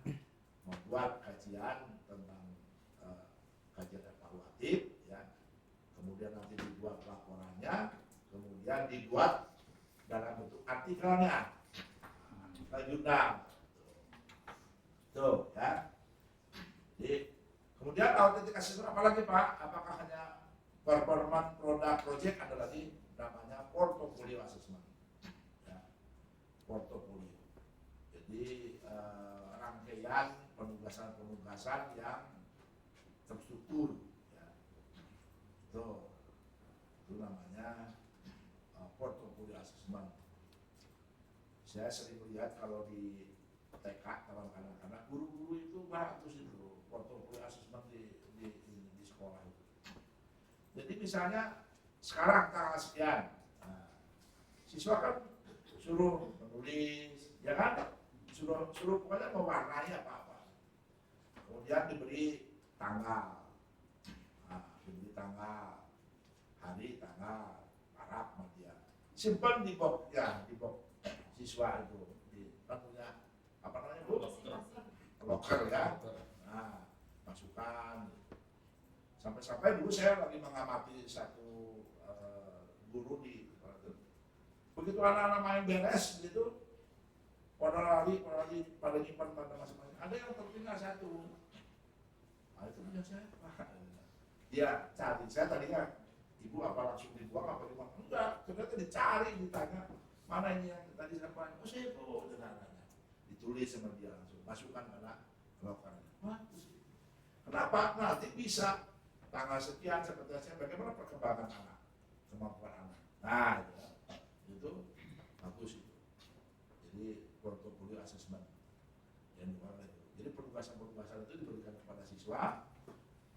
membuat kajian tentang kajian evaluatif, ya. Kemudian nanti dibuat laporannya, kemudian dibuat dalam bentuk artikelnya, jurnal, tuh, ya. Jadi kemudian authentic assessment apa lagi Pak? Apakah hanya performance product project? Ada lagi namanya portfolio assessment, ya. Portfolio. Jadi rangkaian penugasan yang terstruktur, ya. Itu namanya portfolio assessment. Saya sering lihat kalau di TK taman kanak-kanak, guru-guru itu bagus itu portfolio assessment di sekolah itu. Jadi misalnya sekarang tanggal sekian, nah, siswa kan suruh menulis, ya kan? Suruh pokoknya mewarnai apa-apa. Kemudian diberi tanggal, hari, tanggal, Arab, media. Simpan di box siswa itu, di tentunya apa namanya Bu? Loker, ya. Nah, masukkan. Sampai dulu saya lagi mengamati satu guru di begitu anak-anak main beres gitu, pada lari pada nyimpan pada masing-masing. Ada yang tertinggal satu. Nah, itu punya saya. Dia cari, saya tadinya ibu apa langsung dibuang apa gimana? Enggak, ternyata dicari, ditanya mana ini yang tadi saya pakai. Oh saya bu, ditulis sama dia langsung, masukkan pada lokernya. Bagus. Kenapa? Nanti bisa tanggal sekian seperti bagaimana perkembangan anak, kemampuan anak. Nah, itu bagus itu. Jadi portfolio assessment yang dimana itu. Jadi penugasan itu diberikan kepada siswa,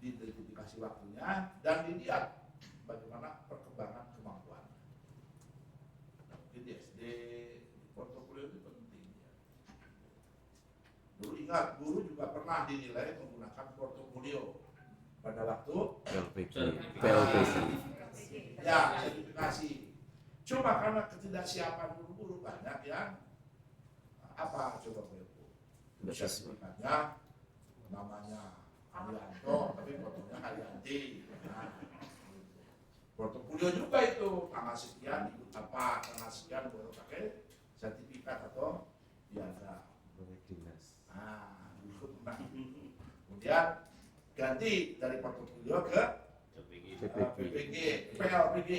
diidentifikasi waktunya dan dilihat bagaimana perkembangan kemampuan. Nah, mungkin di SD portofolio itu penting, ya. Dulu ingat, guru juga pernah dinilai menggunakan portofolio pada waktu PLPC. ya sertifikasi. Cuma karena ketidaksiapan guru-guru banyak yang apa coba Bu? Sertifikatnya namanya Haryanto, tapi fotonya Haryanti. Nah, portofolio juga itu, tanggal sekian ikut apa, tanggal sekian baru pakai sertifikat atau piagam. Proyek dinas. Nah, kemudian ganti dari portofolio ke PPG, PLPG,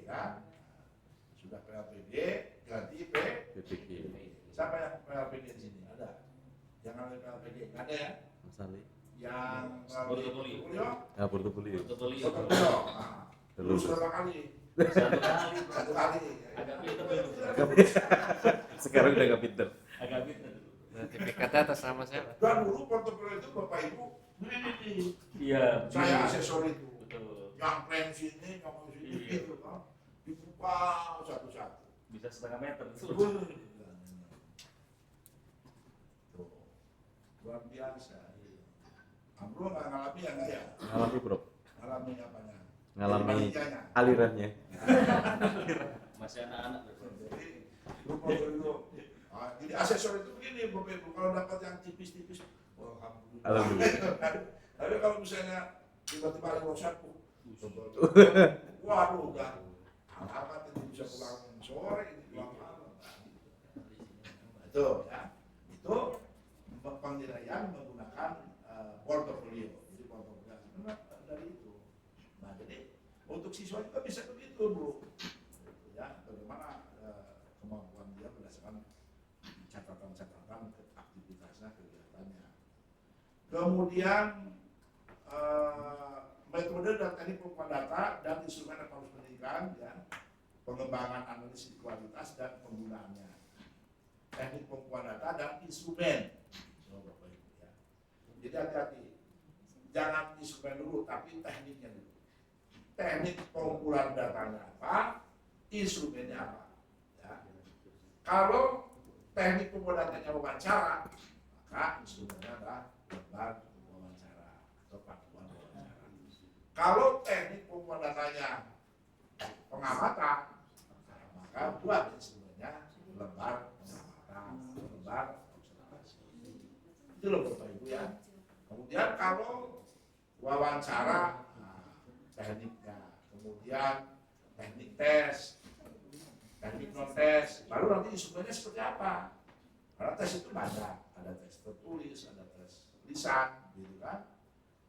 ya. Sudah PLPG, ganti PPG. Siapa yang PLPG di sini? Ada? Yang ada PLPG? Nggak ada ya? Mas Ali. Yang Portofolio. Ah, portofolio. Portofolio. Portofolio. Nah, Terus. berapa kali? Satu kali. Satu kali. Agak pinter dulu. Sekarang udah gak pinter. Agak pinter dulu. Sertifikatnya atas nama siapa? Dan dulu portofolio itu Bapak Ibu, ini Iya. saya asesor itu. Betul. Yang plan sini, yang sini, Iya. gitu kan. Dibuka satu-satu. Bisa setengah meter. Tuh, luar biasa. Bro nggak ngalami ya nggak ya? Ngalami bro. Ngalami apanya? Ngalami Panitianya. alirannya. Masih anak-anak. Jadi lu portofolio. Jadi asesor itu begini, Bapak Ibu, kalau dapat yang tipis-tipis, oh, alhamdulillah. Alhamdulillah. Tapi kalau misalnya tiba-tiba ada WhatsApp, waduh, udah alamat ini bisa pulang sore, ini pulang malam. Itu ya, itu penilaian menggunakan portofolio. Jadi portofolio dari itu. Nah, jadi untuk siswa juga bisa begitu, Bro. Ya, bagaimana kemampuan dia berdasarkan catatan-catatan aktivitasnya, kegiatannya. Kemudian metode dan teknik pengumpulan data dan instrumen ekonomi pendidikan, ya, pengembangan analisis kualitas dan penggunaannya, teknik pengumpulan data dan instrumen. Ya. Jadi hati-hati, jangan instrumen dulu, tapi tekniknya dulu. Teknik pengumpulan datanya apa, instrumennya apa. Ya. Kalau teknik pengumpulan datanya wawancara, maka instrumennya adalah lembar wawancara atau paduan wawancara. Kalau teknik pengumpulan datanya pengamatan, maka buat instrumennya lembar pengamatan, lembar observasi. Itu loh Bapak Ibu ya. Kemudian kalau wawancara, tekniknya, kemudian teknik tes, teknik non tes, baru nanti instrumennya seperti apa. Karena tes itu banyak, ada tes tertulis, ada tes lisan, gitu kan,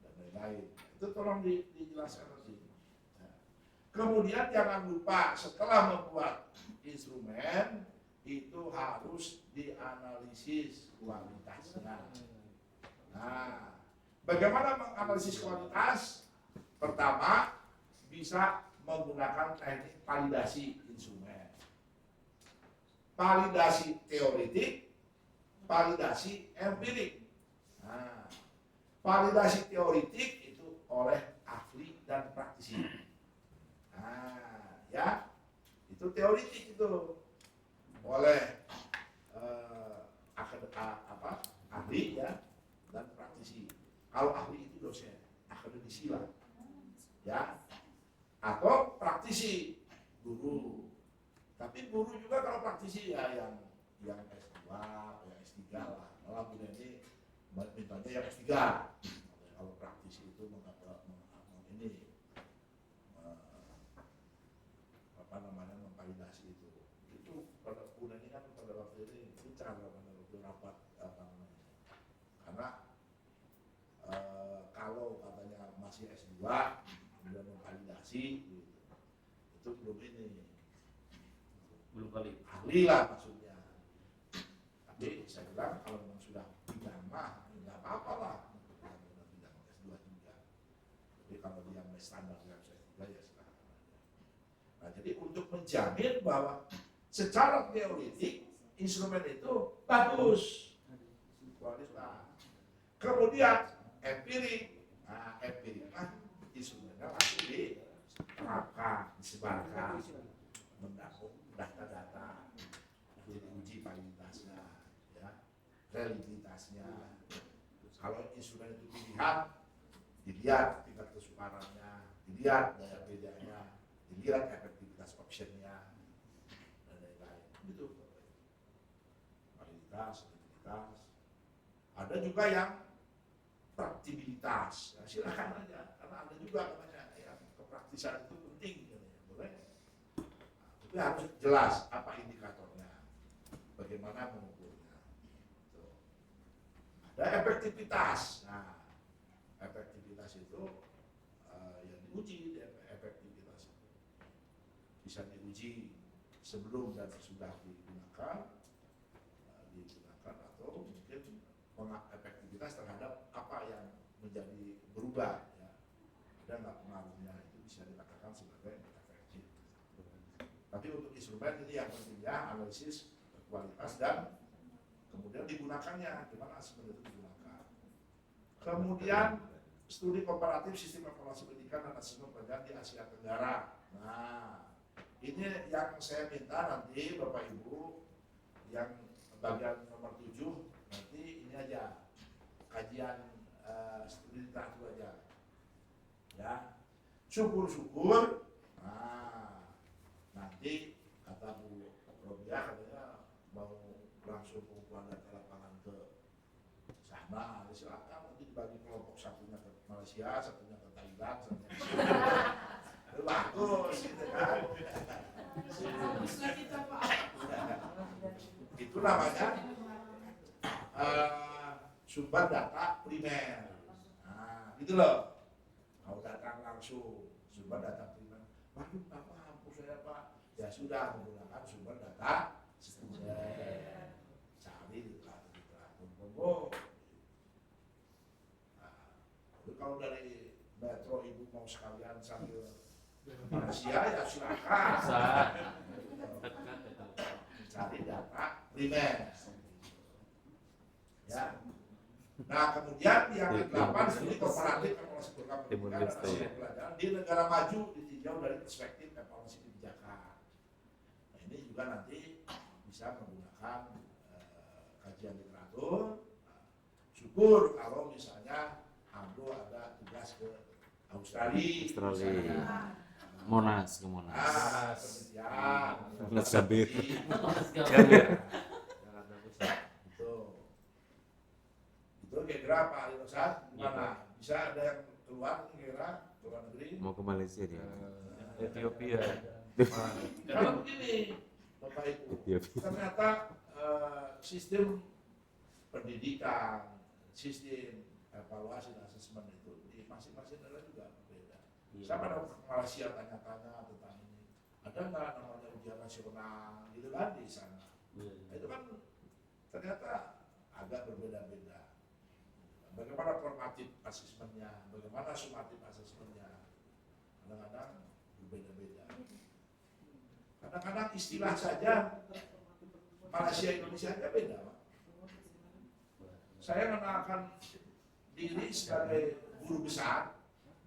dan lain-lain. Itu tolong dijelaskan nanti. Nah, kemudian jangan lupa setelah membuat instrumen itu harus dianalisis kualitasnya. Nah, bagaimana menganalisis kualitas? Pertama, bisa menggunakan teknik validasi instrumen. Validasi teoretik, validasi empirik. Nah, validasi teoretik itu oleh ahli dan praktisi. Nah, ya, itu teoretik itu oleh ahli ya dan praktisi. Kalau ahli itu dosen, akademisi lah, ya, atau praktisi, guru. Tapi guru juga kalau praktisi ya yang S2, yang S3 lah. Malah Bu Neni mintanya yang S3. Kalau praktisi itu memvalidasi itu. Itu pada Bu Neni kan pada waktu ini bicara pada waktu rapat karena kalau katanya masih S2 kemudian memvalidasi gitu, itu belum valid, ahli lah maksudnya. Tapi saya bilang kalau memang sudah bidang mah nggak apa-apa lah, bidang S2 juga. Tapi kalau dia standar yang S3 ya sekarang aja. Nah, jadi untuk menjamin bahwa secara teoretik instrumen itu bagus, kualitas. Kemudian empirik, instrumennya langsung diterapkan, disebarkan, mendapuk data-data, jadi uji validitasnya, ya, reliabilitasnya. Kalau instrumen itu dilihat tingkat kesukarannya, dilihat daya bedanya, dilihat efektivitas optionnya, dan lain-lain. Itu validitas, efektivitas. Ada juga yang praktibilitas, ya, silakan aja, karena ada juga namanya kepraktisan itu penting, boleh. Nah, tapi harus jelas apa indikator bagaimana mengukurnya. Gitu. Ada efektivitas. Nah, efektivitas itu yang diuji, efektivitas itu bisa diuji sebelum dan sesudah digunakan atau mungkin efektivitas terhadap apa yang menjadi berubah. Ya. Ada nggak pengaruhnya, itu bisa dikatakan sebagai efektif. Tapi untuk instrumen ini yang pentingnya analisis kualitas dan kemudian digunakannya, gimana instrumen itu digunakan. Kemudian studi komparatif sistem evaluasi pendidikan dan asesmen pelajaran di Asia Tenggara. Nah, ini yang saya minta nanti Bapak Ibu yang bagian nomor 7 nanti ini aja kajian studi literatur aja. Ya, syukur-syukur. Nah, nanti kata Bu Robia katanya mau langsung pengumpulan data lapangan ke sana, silakan nanti dibagi kelompok, satunya ke Malaysia, satunya ke Thailand, satunya ke Singapura. Bagus gitu kan. Baguslah kita Pak. Itu namanya sumber data primer. Nah, gitu loh. Kalau datang langsung sumber data primer, waduh nggak mampu saya Pak. Ya sudah, menggunakan sumber data sekunder. Cari di literatur. Nah, kalau dari Metro Ibu mau sekalian sambil Malaysia ya silakan. Cari data primer. Ya. Nah, kemudian yang ke-8 studi komparatif evaluasi program pendidikan dan hasil pelajaran di negara maju ditinjau dari perspektif evaluasi kebijakan. Nah, ini juga nanti bisa menggunakan kajian literatur. Nah, syukur kalau misalnya Amdo ada tugas ke Australia. Misalnya. Monas ke Monas. Penelitian. Monas Gambir. Gambir. Itu kira-kira Pak Alirosan gimana? Bisa ada yang keluar kira-kira ke luar negeri? Mau ke Malaysia dia. Ethiopia. Kalau begini, Bapak Ibu, Ethiopia. ternyata sistem pendidikan, sistem evaluasi dan asesmen itu di masing-masing negara juga berbeda. Saya pada Malaysia tanya-tanya tentang ini, ada nggak namanya ujian nasional gitu kan di sana? Nah, itu kan ternyata agak berbeda-beda. Bagaimana formatif asesmennya, bagaimana sumatif asesmennya, kadang-kadang berbeda-beda. Kadang-kadang istilah saja Malaysia Indonesia aja beda, Pak. Saya mengenalkan diri sebagai guru besar,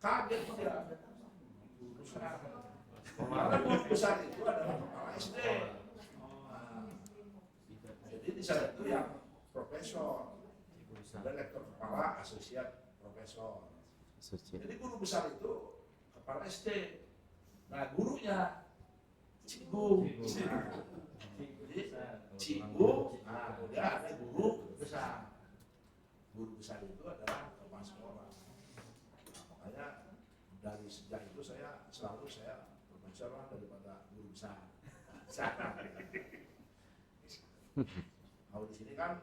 kaget dia. Guru besar. Karena guru besar itu adalah kepala SD. Nah, jadi di sana itu yang profesor, ada lektor kepala, asosiat, profesor. Jadi guru besar itu kepala SD. Nah, gurunya cikgu. Jadi cikgu, nah kemudian ada guru besar. Guru besar itu adalah kepala sekolah. Nah, makanya dari sejak itu saya selalu profesor lah daripada guru besar. Kalau di sini kan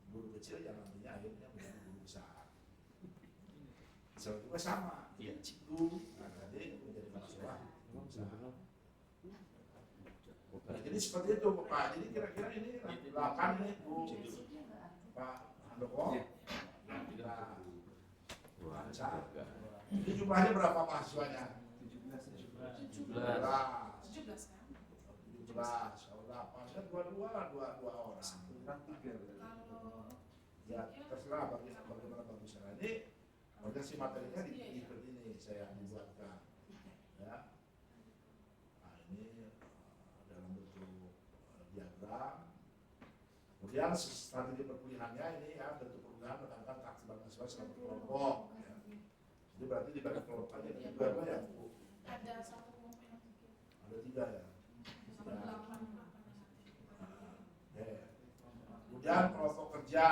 guru kecil yang nantinya akhirnya menjadi guru besar. Saya juga sama, cikgu, nah nanti menjadi kepala sekolah guru besar. Nah, jadi seperti itu Pak. Jadi kira-kira ini 8 nih Bu Pak Handoko yang kita baca. Ini jumlahnya berapa mahasiswanya? 17 kan? 17, kalau 8 kan 22 orang. Ya terserah bagaimana bagusnya. Ini organisasi materinya seperti ini saya dibuatkan. Ya. Nah ini dalam bentuk diagram. Kemudian strategi perkuliahannya ini ya bentuk perkuliahan menekankan keaktifan mahasiswa selama kelompok. Ya. Jadi berarti dibagi kelompok aja ada berapa ya Bu? Ada satu kelompok yang 3. Ada 3 ya. Sama 8. Kemudian kelompok kerja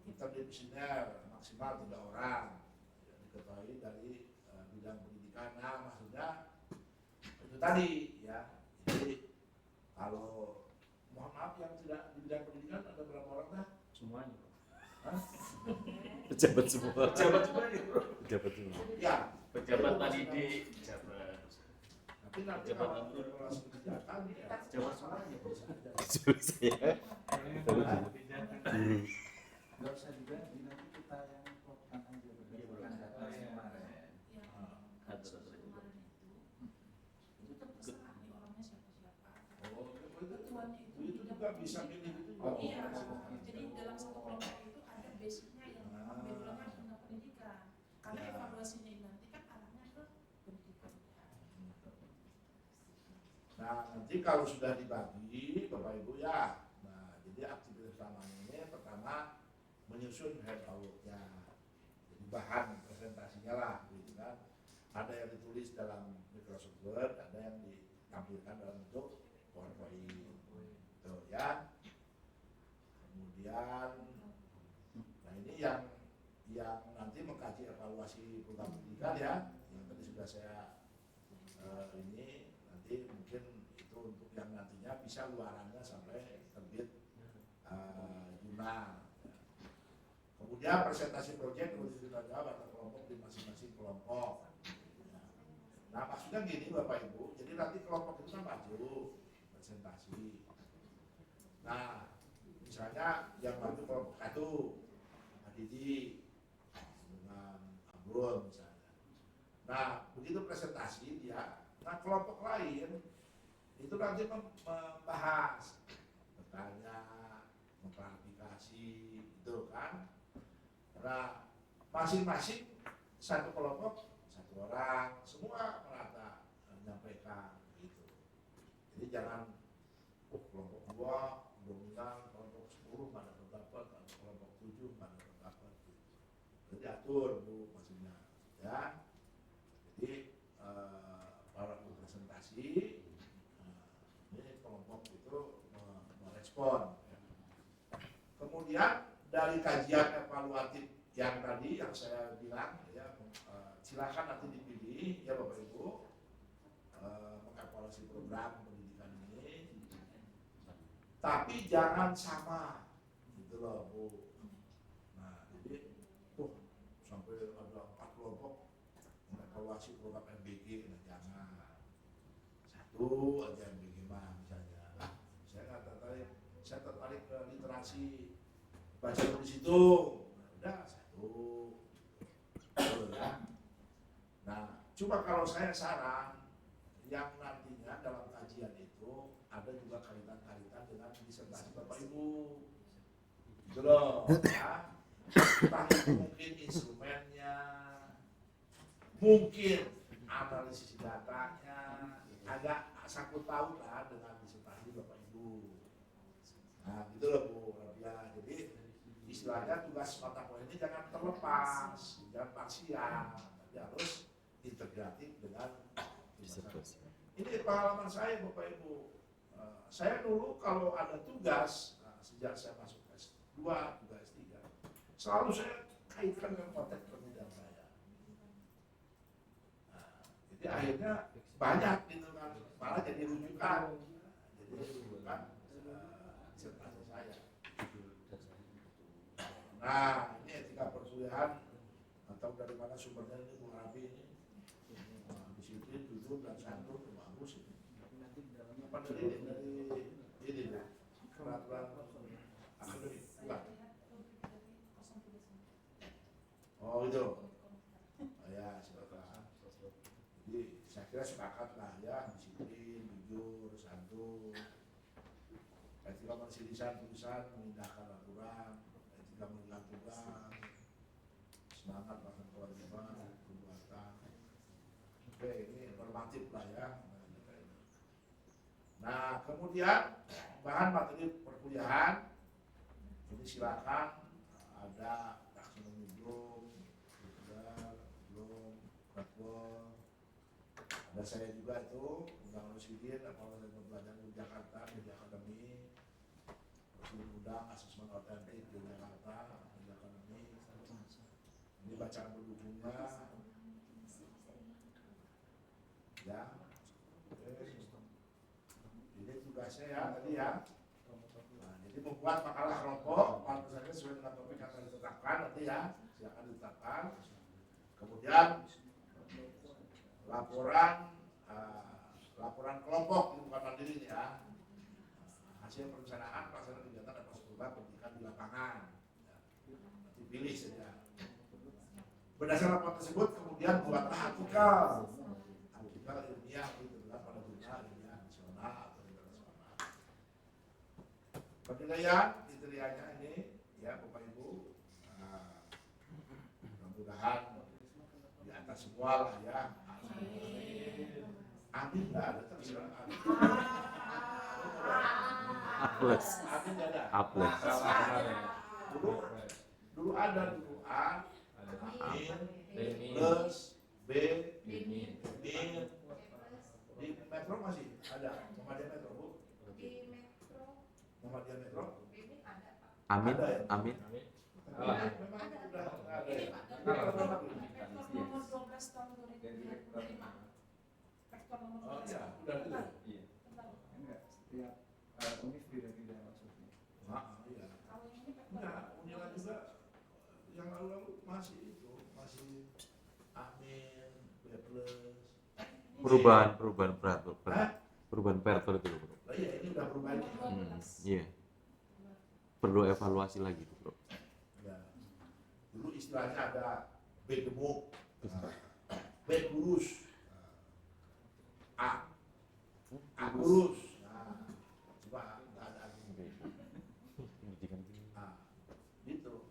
interdisipliner maksimal 3 orang ya, diketahui dari bidang pendidikan. Nah maksudnya itu tadi ya. Jadi kalau mohon maaf yang tidak di bidang Pejabat semua. Pejabat juga nih bro. Pejabat semua. Ya, Pejabat tadi di pejabat. tapi nanti Pejabat kalau gubernur. evaluasi kebijakan ya Pejabat semuanya bro. Kecuali saya. Nggak usah juga nanti kita yang melakukan aja berdasarkan data kemarin. Itu terserah nih orangnya siapa-siapa. oh, Ketuanya itu itu juga bisa milih itu juga. Iya, jadi dalam satu kelompok itu ada basicnya yang memang backgroundnya tentang pendidikan. Karena Ya. evaluasinya nanti kan arahnya ke pendidikan. Nah, nanti kalau sudah dibagi, Bapak Ibu ya, nah jadi aktivitas utamanya ini pertama menyusun head outlook-nya, jadi bahan presentasinya lah, gitu kan. Ada yang ditulis dalam Microsoft Word, ada yang ditampilkan dalam bentuk PowerPoint, gitu ya. Kemudian, nah ini yang nanti mengkaji evaluasi program pendidikan ya, yang tadi sudah saya ini nanti mungkin itu untuk yang nantinya bisa luarannya sampai terbit jurnal. Kemudian presentasi proyek harus jawab atau kelompok di masing-masing kelompok. Nah maksudnya gini Bapak Ibu, jadi nanti kelompok itu kan maju presentasi. Nah misalnya yang maju kelompok satu, Adidi dengan Amrul misalnya. Nah begitu presentasi dia, nah kelompok lain itu nanti membahas, bertanya, mengklarifikasi, itu kan. Nah, masing-masing satu kelompok, satu orang, semua merata menyampaikan gitu. Jadi jangan kelompok 2 dominan, kelompok 10 pada pendapat, kelompok 7 pada pendapat gitu. Jadi atur Bu maksudnya ya. Jadi para presentasi ini kelompok itu merespon. Kemudian dari kajian evaluatif yang tadi yang saya bilang ya, silakan nanti dipilih ya Bapak Ibu mengevaluasi program pendidikan ini, tapi jangan sama gitu loh Bu. Nah jadi sampai ada 4 kelompok mengevaluasi program MBG, nah jangan satu aja MBG mah misalnya. Saya tertarik ke literasi baca tulis itu, udah satu, betul ya. Nah, cuma kalau saya saran yang nantinya dalam kajian itu ada juga kaitan-kaitan dengan disertasi Bapak Ibu, gitu loh, ya. Entah itu mungkin instrumennya, mungkin analisis datanya, agak sangkut paut lah dengan disertasi Bapak Ibu. Nah, gitu loh Bu Rabia. Jadi istilahnya tugas mata kuliah ini jangan terlepas, jangan parsial, tapi harus integratif dengan Disertasi. ini pengalaman saya Bapak Ibu. Saya dulu kalau ada tugas, sejak saya masuk S2 juga S3, selalu saya kaitkan dengan konteks pendidikan saya. Jadi akhirnya banyak gitu kan, malah jadi rujukan, disertasi saya. Nah, ini etika perkuliahan atau dari mana sumbernya ini Bu Rabi ini. Disiplin, jujur dan santun itu bagus ini. Apa dari ini peraturan akademik bukan? Oh itu. Oh, ya silakan. Jadi saya kira sepakat lah ya, disiplin, jujur, santun. Etika perselisihan tulisan mengindahkan aturan, etika menjalankan tugas, semangat melakukan kewajiban, perbuatan. Oke, ini normatif lah ya. Nah, kemudian bahan materi perkuliahan ini silakan ada taksonomi belum, ada saya juga itu Undang Lusidin, Evaluasi Pembelajaran di Jakarta, Media Akademi, Prosedur Undang, Asesmen Otentik di Jakarta, Media Akademi. Ini bacaan pendukungnya, ya. Ini tugasnya ya tadi ya. Nah, jadi membuat makalah kelompok, saja sesuai dengan topik yang telah ditetapkan nanti ya. silakan ditetapkan. Kemudian laporan kelompok itu bukan mandiri ini ya. Hasil perencanaan pelaksanaan kegiatan dan prosedur pendidikan di lapangan. Ya, dipilih saja. Berdasarkan laporan tersebut kemudian buatlah artikel ilmiah itu pada guna ilmiah nasional atau internasional. Penilaian kriterianya ini ya Bapak Ibu, mudah-mudahan di atas semua lah ya. Amin nggak ada terserah amin. Aples. Amin nggak ada. Aples. Dulu ada dulu A, Amin, Amin. plus B, Amin. Min. Di Metro masih ada Muhammadiyah Metro Bu. Di Metro Muhammadiyah Metro. ini ada Pak. Amin. Ada ya? Amin. Amin. Memang udah nggak ada Ini ya. Pak, Iya. Rektor nomor 12 tahun 2025. Rektor nomor Oh 12. iya, udah dulu. Iya. Enggak, setiap univ beda-beda maksudnya. Iya. Kalau yang ini Rektor Enggak, nomor Unila 12. juga yang lalu-lalu masih itu, masih Amin, B plus. Perubahan peraturan. Hah? Perubahan peraturan itu, Bro. Lah iya, ini udah berubah ini. Iya. Perlu evaluasi lagi tuh, Bro. Ya. Dulu istilahnya ada B gemuk, B kurus, A kurus. Nah, coba nggak ada lagi. Pendidikan ini. Nah, gitu.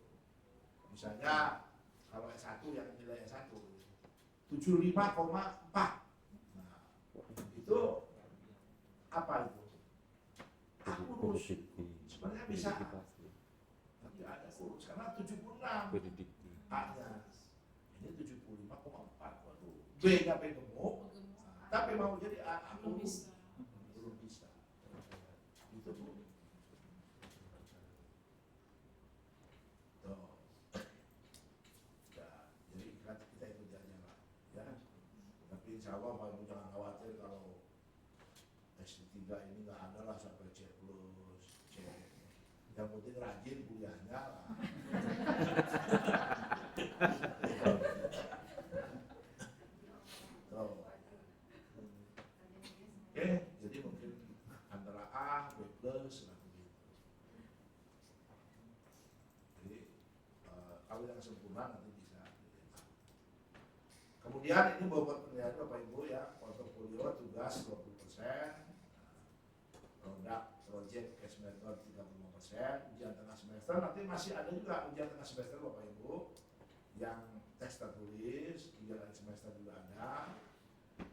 Misalnya kalau S1 yang nilai S1 75,4. Nah, itu apa itu? A kurus. Sebenarnya bisa. Tapi ada kurus karena 76 Pendidik. A-nya. Ini 75,4. Waduh. B-nya B gemuk. Tapi mau jadi A Belum kurus. bisa. Belum bisa. Itu Bu. Tuh. Ya, jadi kita ikut aja lah. Ya. Tapi insya Allah Pak Ibu jangan khawatir kalau S3 ini nggak ada lah sampai C plus, C. Yang penting rajin kuliahnya lah. Tuh. Oke, jadi mungkin antara A, B plus, lah begitu. Jadi kalau yang sempurna nanti bisa. Kemudian ini bobot penilaian Bapak Ibu ya, portofolio tugas 20%, produk project case method 35%, ujian tengah semester nanti masih ada juga ujian tengah semester Bapak Ibu yang teks tertulis, ujian akhir semester juga ada.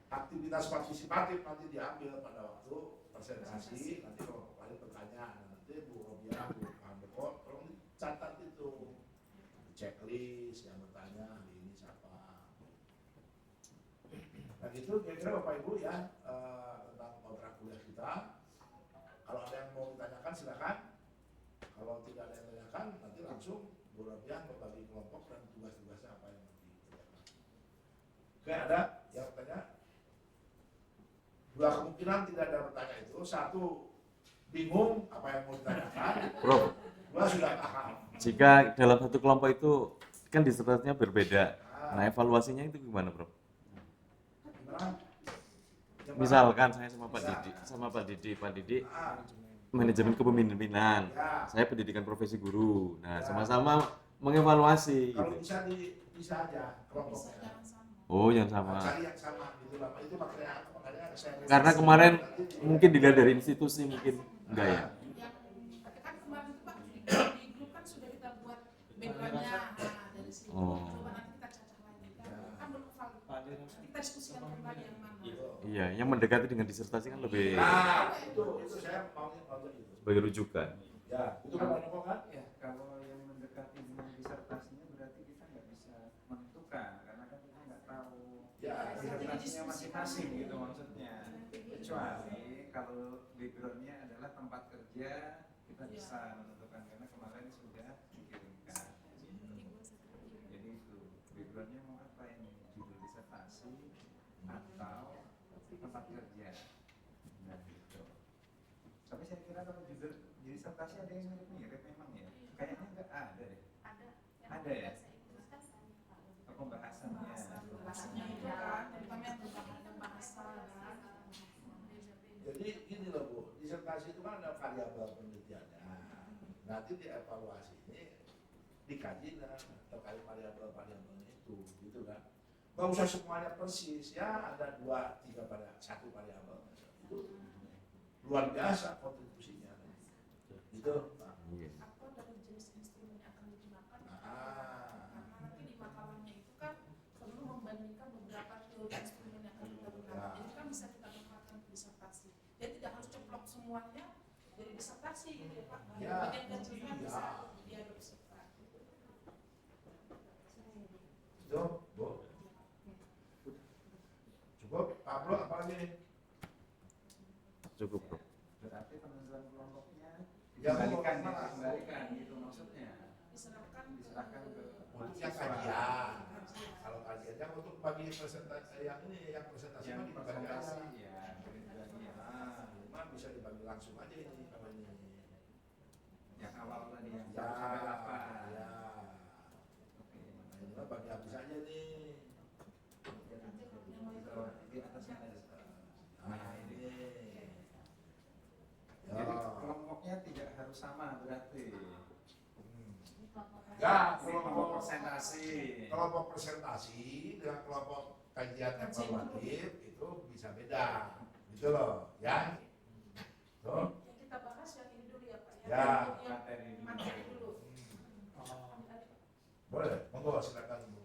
Aktivitas partisipatif nanti diambil pada waktu presentasi, nanti kalau kalian bertanya, nanti Bu Robiah, Bu Handoko, tolong dicatat itu, checklist yang bertanya hari ini siapa. Nah gitu kira-kira Bapak Ibu ya tentang kontrak kuliah kita. Kalau ada yang mau ditanyakan silakan. Kalau tidak ada yang ditanyakan nanti langsung Bu Robiah membagi kelompok dan tugas-tugasnya apa yang nanti dikerjakan. Oke, ada yang bertanya? Dua kemungkinan tidak ada bertanya itu. Satu, bingung apa yang mau ditanyakan. Bro, Dua, sudah paham. jika dalam satu kelompok itu kan disertasinya berbeda. Nah, evaluasinya itu gimana, Bro? Gimana? Yang Misalkan saya sama Pak Bisa. Didi, Pak Didi Ah, manajemen kepemimpinan, ya. saya pendidikan profesi guru. Nah, sama-sama mengevaluasi Kalau gitu. bisa aja Bisa kelompoknya. jangan sama. Oh, yang sama. Cari yang sama gitu lah. Itu makanya saya Karena kemarin mungkin dilihat dari institusi mungkin enggak ya. Yang kan kemarin itu Pak di grup kan sudah kita buat backgroundnya dari situ. Oh. Coba nanti kita cacah lagi. Kan belum valid. Kita diskusikan kembali yang mana. Iya, yang mendekati dengan disertasi kan lebih Nah, itu saya maunya itu. sebagai rujukan. Ya, itu kan Pak kan? Ya, kalau yang mendekati dengan disertasinya berarti kita nggak bisa menentukan karena kan kita nggak tahu Ya, disertasinya masing-masing gitu maksudnya. Kecuali kalau backgroundnya adalah tempat kerja kita bisa menentukan karena kemarin sudah dikirimkan. Jadi itu backgroundnya mau apa ini judul disertasi atau tempat kerja. Nah gitu. Tapi saya kira kalau judul disertasi ada yang mirip-mirip memang ya. Kayaknya nggak ada deh. Ada. Ada ya? memang ada variabel penelitiannya. Nanti dievaluasi ini dikaji terkait variabel-variabelnya itu, gitu kan. Nggak usah semuanya persis, ya ada 2-3 variabel, 1 variabel. Itu luar biasa kontribusinya. Itu. Iya. Apa dari jenis instrumen yang akan digunakan? Ah. Karena nanti di makalahnya itu kan perlu membandingkan beberapa teori instrumen yang akan kita gunakan. Jadi kan bisa kita tempatkan ke disertasi. Jadi tidak harus ceplok semuanya dari disertasi gitu ya Pak. Ya. Bagian kecilnya bisa diadopsi Pak. Itu, Bu. Cukup, Pak Bro, apa lagi nih? Cukup, Bro. Berarti penentuan kelompoknya Ya, dikembalikan, Bu. dikembalikan gitu maksudnya. Diserahkan Diserahkan ke Untuk yang kajian. Kalau kajiannya untuk bagi presentasi yang ini, yang presentasi yang mah dibagi aja. presentasi ya, bagi ya. Cuma bisa dibagi langsung aja ini kalau ini. Yang awal tadi yang Ya, 1 sampai 8. ya. Oke. Nah, ini mah bagi habis aja nih. Di atasnya ada. Nah, ini. Ya. Jadi kelompoknya tidak harus sama berarti. Ya, Kelompok presentasi. kelompok presentasi dengan kelompok kajian evaluatif itu bisa beda, gitu loh, ya. Tuh. yang kita bahas yang ini dulu ya Pak. Ya. Yang Materi dulu. materi dulu. Boleh, monggo silakan Bu.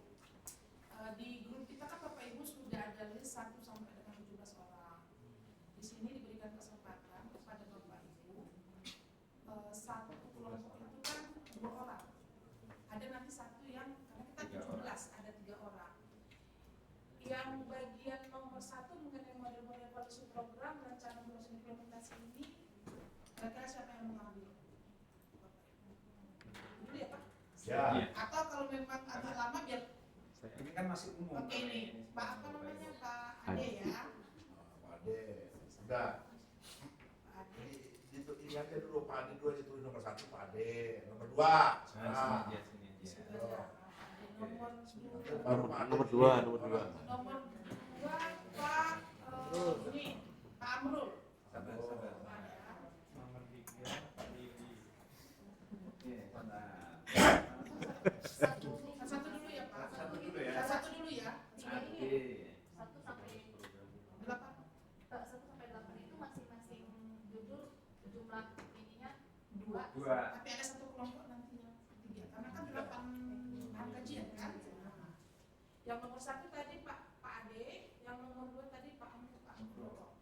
Di grup kita kan Bapak Ibu sudah ada list 1 sampai dengan 17 orang. Di sini diberikan kesempatan kepada Bapak Ibu satu kelompok itu kan 2 orang. Ada nanti satu yang karena kita 17 ada 3 orang. Yang bagian nomor 1 mengenai model-model evaluasi program dan cara proses implementasi ini kira-kira siapa yang mengambil? Dulu ya Pak. Ya. Atau kalau memang agak lama biar Ini kan masih umum. oke ini Pak apa namanya Pak Ade ya. Pak Ade, sudah. Pak Ade. Ini aja dulu Pak Ade dulu itu nomor 1 Pak Ade, nomor 2. Nah, sini dia, sini dia. Sudah ya. Nomor Nomor 2, nomor 2. Nomor 2 Pak ini Pak Amrul. Sabar, sabar. Pak ya. Nomor 3 Pak Didi. Oke, tenang. Satu dulu ya Pak. Satu dulu ya. Satu dulu ya. Oke. 1 sampai 8. 1 sampai 8 itu masing-masing judul jumlah ininya 2. Dua. Tapi ada satu kelompok nantinya 3 karena kan 8 kajian kan. Nah, yang nomor 1 tadi Pak Ade, yang nomor 2 tadi Pak Amrul.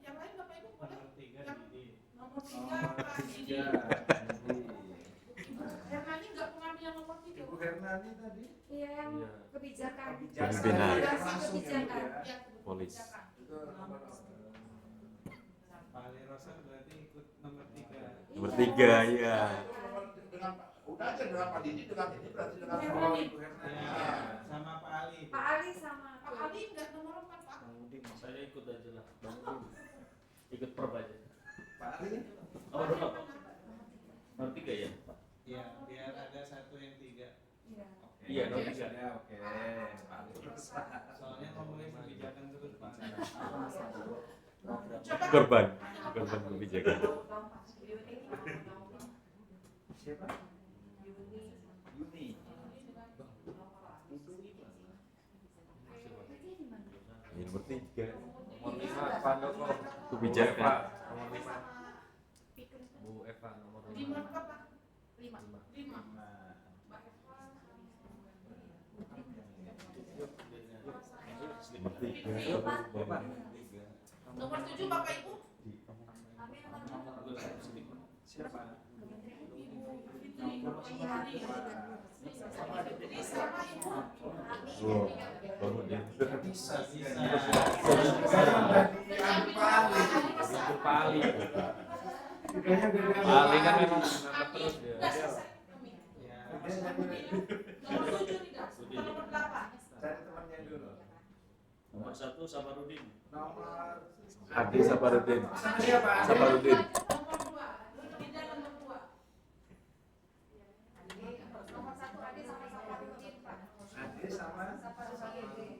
Yang lain Bapak Ibu boleh? Nomor 3 Yang Didi. nomor 3 Nomor Pak Didi. 3. Ibu Hernani nggak mengambil yang nomor 3. Ibu Hernani tadi. Iya, yang Iya. kebijakan. Pimpinan. Langsung ya, Bu, ya. Ya, Polis. kebijakan. Itu nomor Pak Ali Rosan berarti ikut nomor 3. Nomor 3, ya. dengan udah aja dengan Pak Didi dengan ini berarti dengan Oh, Ibu Hernani. Ya, sama Pak Ali. Pak Ali sama Pak Ali nggak nomor 4 Pak. Saya ikut aja lah. Ikut perp aja. Pak Ali. Oh, berapa? Nomor 3 ya? Ya, biar ada satu yang 3. Iya. Oke. Iya, nomor 3. Ya, oke. Pak Ali. Soalnya ngomongin kebijakan terus Pak. Coba. Korban kebijakan. Siapa? Yuni. Ya, nomor 3. Nomor 5 Pak Doko. Kebijakan. Nomor 5 Bu Eva nomor 5 5. apa Pak? 5. 5. Nah, Mbak Eva. Nomor 3. Nomor 7 Bapak Ibu. Amin nomor siapa? Ibu Fitri. Fitri sama Ibu. Oh, baru dia. Bisa, Bisa. Itu Pak Ali. Bedanya beda. Pak Ali kan memang nama terus ya. Udah selesai. Ya. Nomor 7 tidak. Nomor 8. Cari temannya dulu. Nomor 1 sama Rudin. Nomor Adi Saparudin. sama siapa? Saparudin. Nomor 2. Tidak nomor 2. Nomor 1 Ade sama Saparudin Pak. Ade sama Saparudin.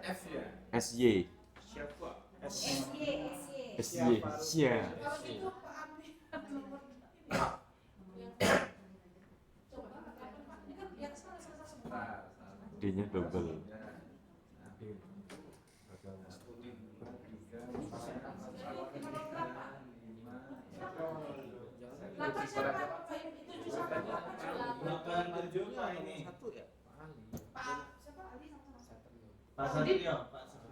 F ya? SY. Siapa? SY. Iya. Kalau gitu Pak Amir nomor ini. Coba Pak, ini kan yang salah semua. D-nya double. Delapan siapa? Pak ini 7 sama 8. 7 Pak ini. Pak siapa? Pak Satrio.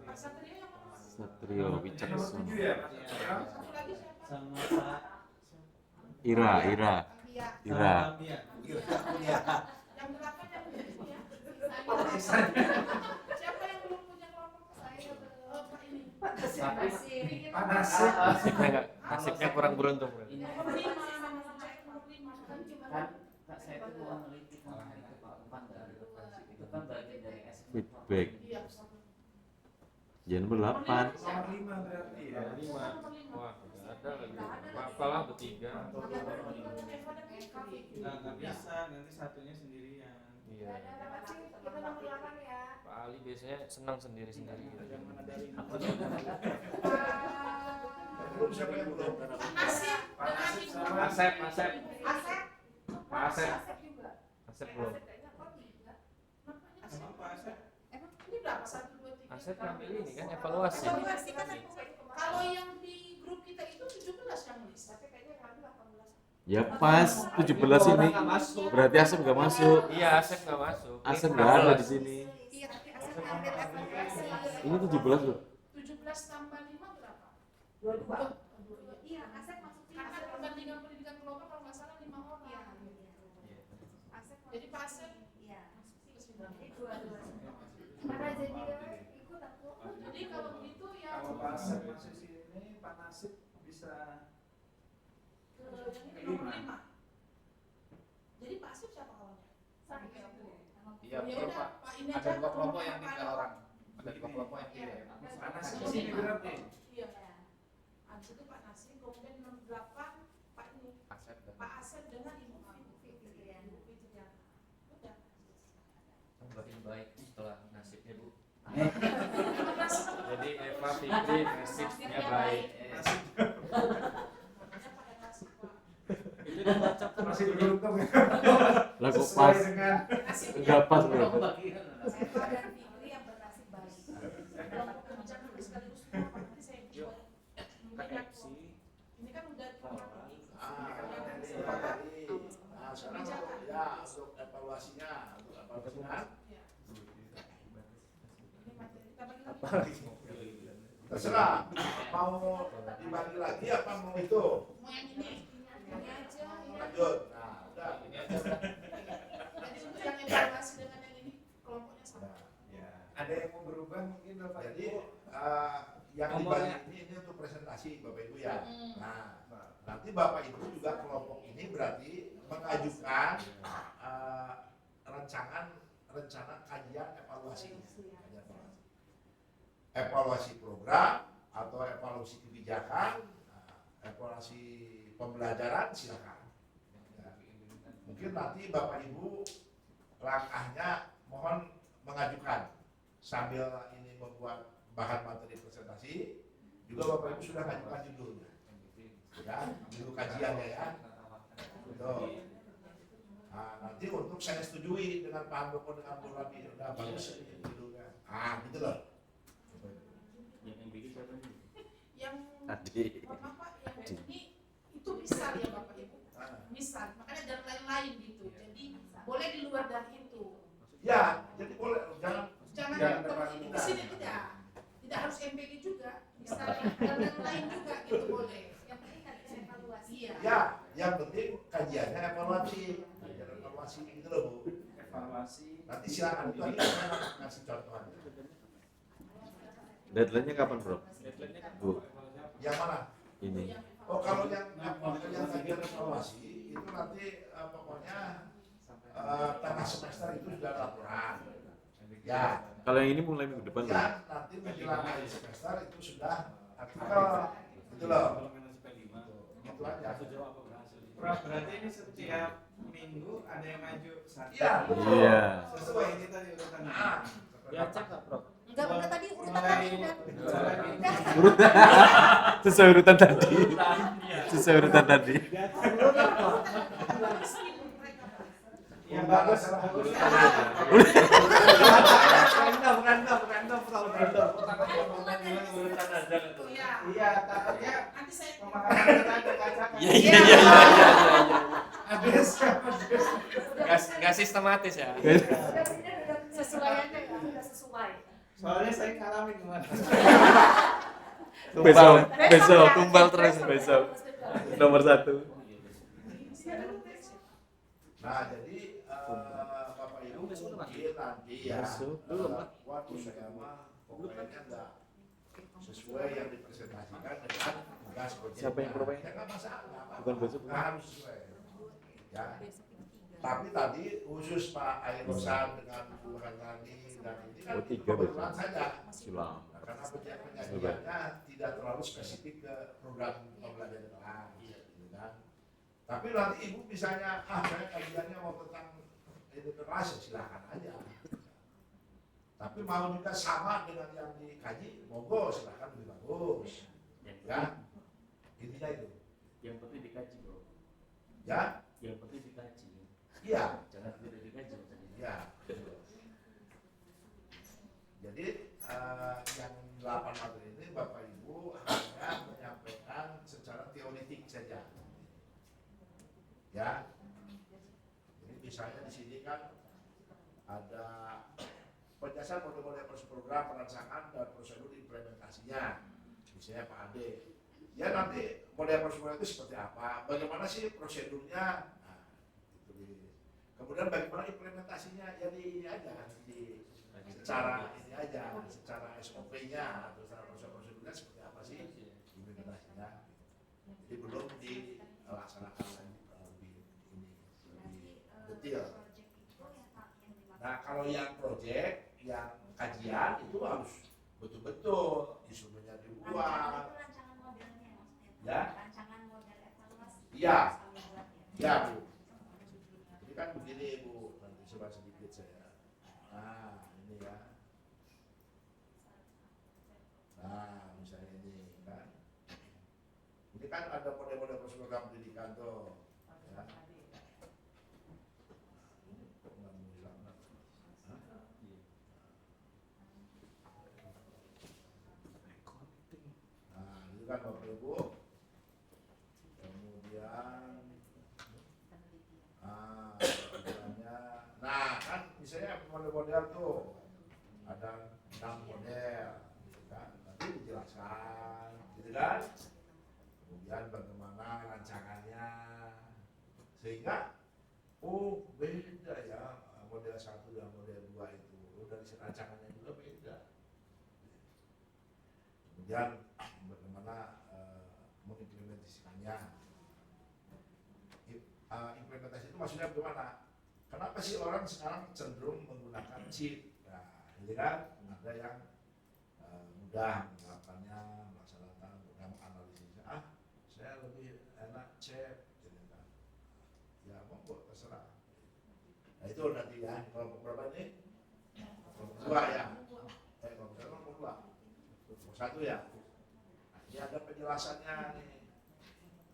Pak Satrio yang mana? Satrio Wicaksono. Tujuh ya? Satu lagi siapa? Sama Pak Ira. Iya. Ira. Ambia. Yang 8 yang ini ya. Siapa yang belum punya kelompok? Oh, Pak ini. Pak Nasir. Panas. Nasibnya kurang beruntung. Nomor 5 nomor 5 kan cuma Kan Kak saya itu mau meneliti tentang itu Pak, umpan dari referensi itu kan bagian dari Feedback. iya. Jangan nomor 8. Nomor 5 berarti ya. Nomor 5. Wah, nggak ada lagi. Apalah bertiga. Nggak bisa, nanti satunya sendirian. Iya. Kita nomor 8 ya. Pak Ali biasanya senang sendiri-sendiri. Aku Belum siapa yang belum? Asep dengan Ibu. Asep. Asep. Pak Asep. Asep juga. Asep belum. kayaknya kok 3. Namanya Asep. sama Pak Asep. Ini berapa? 1, 2, 3. Asep ngambil ini kan evaluasi. Evaluasi kan kalau yang di grup kita itu 17 yang list. Tapi kayaknya yang ngambil 18. Ya pas 17 ini. Berarti Asep nggak masuk. Iya, Asep nggak masuk. Asep nggak ada di sini. Iya, tapi Asep ngambil evaluasi. Ini 17 loh. 17 tambah 5 berapa? 22. Dua. Iya, Asep masuk Karena perbandingan pendidikan kelompok kalau nggak salah 5 Iya. orang. Asep Jadi Pak Asep iya. ke sini. Jadi 22. Mana jadi ikut aku. Jadi kalau begitu yang Kalau Pak Asep masuk sini, Pak Nasib bisa yang ini nomor 5. Jadi Pak Asep siapa kawannya? Saya. Iya, Ya betul udah, Pak. Pak ini Ada aja 2 kelompok yang Pak 3 orang. Ada 2 kelompok yang 3 ya. Pak Nasib di sini berarti. Iya. Habis itu Pak Nasir, kemudian nomor 8 Pak ini Asep dan Pak Asep dengan Ibu Fitriana. Fitriana. Udah. Makin baik setelah nasibnya Bu. Jadi Eva Fikri nasibnya baik. Makanya pada kasih Pak. Itu dibaca Masih beruntung ya. Lah kok Sesuai pas. dengan Nasibnya Enggak pas loh. Eva dan Fikri yang bernasib baik. kelompok kebijakan sekaligus semua Pak. Nanti saya buat banyak kok. Ini kan udah kelompok ini. Nah, sekarang untuk ya untuk evaluasinya, Iya. Ini materi kita bagi lagi. apa lagi? Terserah mau dibagi lagi apa mau itu Mau yang ini. Ini aja. Ini aja. lanjut. Nah, udah ini aja. Jadi untuk yang evaluasi dengan yang ini kelompoknya sama. Nah, ya, ada yang mau berubah mungkin Bapak jadi Ibu. yang Nomornya. dibagi ini untuk presentasi Bapak Ibu ya. Hmm. Nah, nanti Bapak Ibu juga kelompok ini berarti mengajukan rencana kajian evaluasi. Evaluasi program atau evaluasi kebijakan, evaluasi pembelajaran silakan. Ya. Mungkin nanti Bapak Ibu langkahnya mohon mengajukan sambil ini membuat bahan materi presentasi, juga Bapak Ibu sudah mengajukan judulnya. Ya, judul kajiannya ya. Betul. Nah, nanti untuk saya setujui dengan Pak Handoko dengan Bu Rabi, udah bagus ini judulnya. Gitu loh. Yang bikin siapa nih? Yang Adik. mohon maaf Pak, yang ini itu misal ya Bapak Ibu. Misal, makanya dan lain-lain gitu. Jadi boleh di luar dari itu. Ya, jadi boleh jangan Jangan Jangan kalau terlalu ini mudah. di sini tidak. Tidak harus MPG juga. Misalnya dan lain juga gitu boleh. Yang penting kajian evaluasi. Iya. ya, yang penting kajiannya evaluasi. Kajian evaluasi gitu loh Bu. Evaluasi. Nanti silakan itu nanti saya ngasih contohan. Deadline-nya kapan, Bro? Deadline-nya kan Bu, Yang mana? ini. Oh, kalau yang kajian evaluasi itu nanti pokoknya tengah semester itu sudah laporan. Ya, Kalau yang ini mulai minggu depan, Bro. yang nanti menjelang akhir semester itu sudah artikel gitu loh. Kalau minus P5. Gitu aja. Prof, berarti ini setiap minggu ada yang maju satu. Iya. Iya. Sesuai ini tadi urutannya. Nah, Dia cek nggak Prof? Enggak, tadi urutan Sesuai urutan tadi. Sesuai urutan tadi. Meskipun mereka Pak. Ya bagus. Random. Itu ya. Iya, takutnya Nanti saya pemahaman kita acak-acakan. Iya. Habis. Nggak sistematis ya. Sesuai aja ya, udah sesuai. Soalnya saya ngalamin kemarin. Besok. Tumbal terus. Besok. Nomor 1. Nah, jadi Bapak Ibu mungkin nanti ya, waktu saya mah pokoknya nggak sesuai yang dipresentasikan dengan tugas proyeknya. Siapa yang provide? Ya nggak masalah, Bukan besok. nggak harus sesuai. Ya. Tapi tadi khusus Pak Airosan dengan Bu Hanani dan ini kan Oh, 3 kebetulan besok. saja. Silam. Karena penyajiannya tidak terlalu spesifik ke program pembelajaran kelas, gitu kan. Tapi nanti ibu misalnya, saya kajiannya mau tentang itu kelas, ya silakan aja. Tapi mau juga sama dengan yang dikaji, monggo silakan lebih bagus. Ya, intinya itu. Yang penting dikaji bro. Ya, Yang penting dikaji. iya, Jangan tidak dikaji maksudnya. ya. Jadi yang 8 materi ini Bapak Ibu hanya menyampaikan secara teoretik saja. Ya, jadi misalnya di sini kan ada penjelasan model-model program perancangan dan prosedur implementasinya, misalnya Pak Ade. Ya nanti model prosedur itu seperti apa, bagaimana sih prosedurnya, nah, itu. Kemudian bagaimana implementasinya, ya di ini aja, di secara ini aja, secara SOP-nya atau secara prosedurnya seperti apa sih implementasinya. Jadi belum dilaksanakan lebih detail. Nah kalau yang project, yang kajian itu harus betul-betul instrumennya dibuat. Rancangan modelnya maksudnya. Ya. Rancangan model evaluasi. Iya. Kami buat ya. Ya Bu. Jadi kan begini Bu, nanti coba sedikit saya. Nah ini ya. Nah misalnya ini kan. Ini kan ada model-model program pendidikan tuh. Ya. Nah, itu kan Bapak Ibu. Kemudian misalnya, nah kan misalnya model-model tuh ada 6 model, gitu kan. Nanti dijelaskan, gitu kan. Kemudian bagaimana rancangannya, sehingga oh beda ya model 1 dan model 2 itu, dari rancangannya juga beda. Kemudian bagaimana mengimplementasikannya. Implementasi itu maksudnya bagaimana? Kenapa sih orang sekarang cenderung menggunakan cheat? Nah, ini kan ada yang mudah menerapkannya, melaksanakan, mudah menganalisisnya. Saya lebih enak chat, gitu kan. Ya monggo terserah. Nah itu nanti ya kelompok berapa ini? Kelompok 2 ya. Kelompok 2. Kelompok 1 ya. Nah, ini ada penjelasannya nih.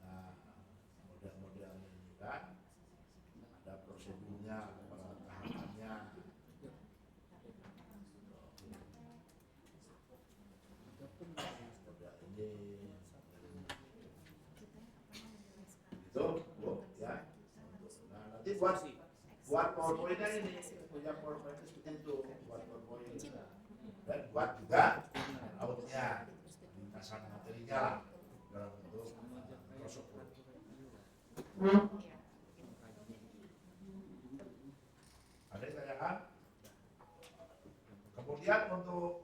Nah, model-model ini kan ada prosedurnya, ada tahapannya. Model ini. Itu, Bu, ya. Nah, nanti buat PowerPoint-nya ini, punya PowerPoint itu seperti itu, buat PowerPoint. Dan buat juga outnya, ringkasan materinya lah, dalam bentuk Microsoft Word. Ada yang tanyakan? Kemudian untuk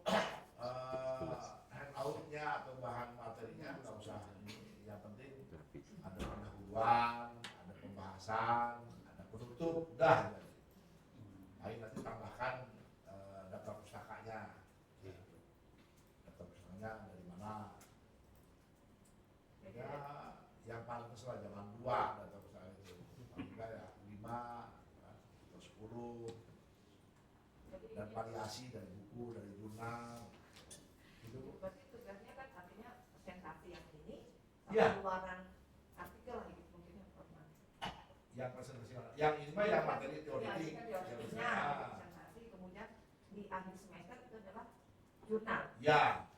handout-nya atau bahan materinya nggak usah ini, yang penting ada pendahuluan, ada pembahasan, ada penutup, udah. Lain nanti tambahkan daftar pustakanya, daftar pustakanya dari mana? Ya, yang paling besar jangan 2 daftar pustaka itu, paling enggak ya 5 atau 10, dan variasi dari buku, dari jurnal. Iya. pengeluaran artikel lah gitu mungkin yang pernah. Yang presentasi mana? Yang ini mah yang materi Ya, teoretik. teorinya presentasi, kemudian di akhir semester itu adalah jurnal. Ya,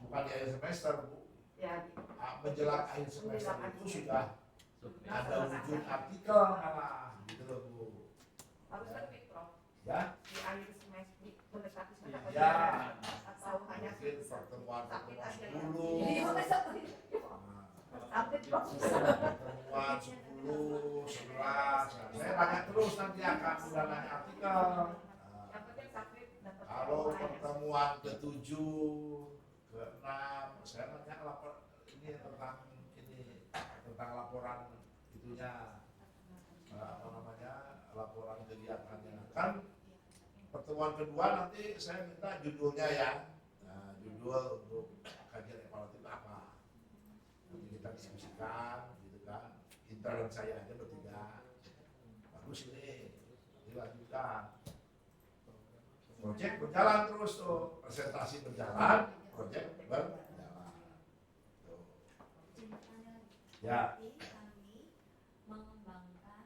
bukan di akhir semester, Bu. Ya, Menjelang akhir semester Menjelang itu akhir sudah ada wujud artikel malah, gitu loh, Bu. harus terbit, Prof. Ya, Di akhir semester, di mendekati semester ya. atau hanya Mungkin pertemuan tapi aja ya. 10. Iya, tapi Prof. Pertemuan 10, 11. Nah, saya tanya terus nanti akan udah nanya artikel. Nah, Yang penting sakit dapat kalau penilaian. pertemuan ke-7, ke-6, saya nanya lapor ini tentang laporan itunya, apa namanya, laporan kegiatannya. Kan pertemuan kedua nanti saya minta judulnya ya. Nah, judul untuk kajian evaluatif apa? Nanti kita diskusikan, gitu kan. Intern saya aja bertiga. Bagus ini, dilanjutkan. Proyek berjalan terus tuh, presentasi berjalan, proyek berjalan. Tuh. Ya. Berarti kami mengembangkan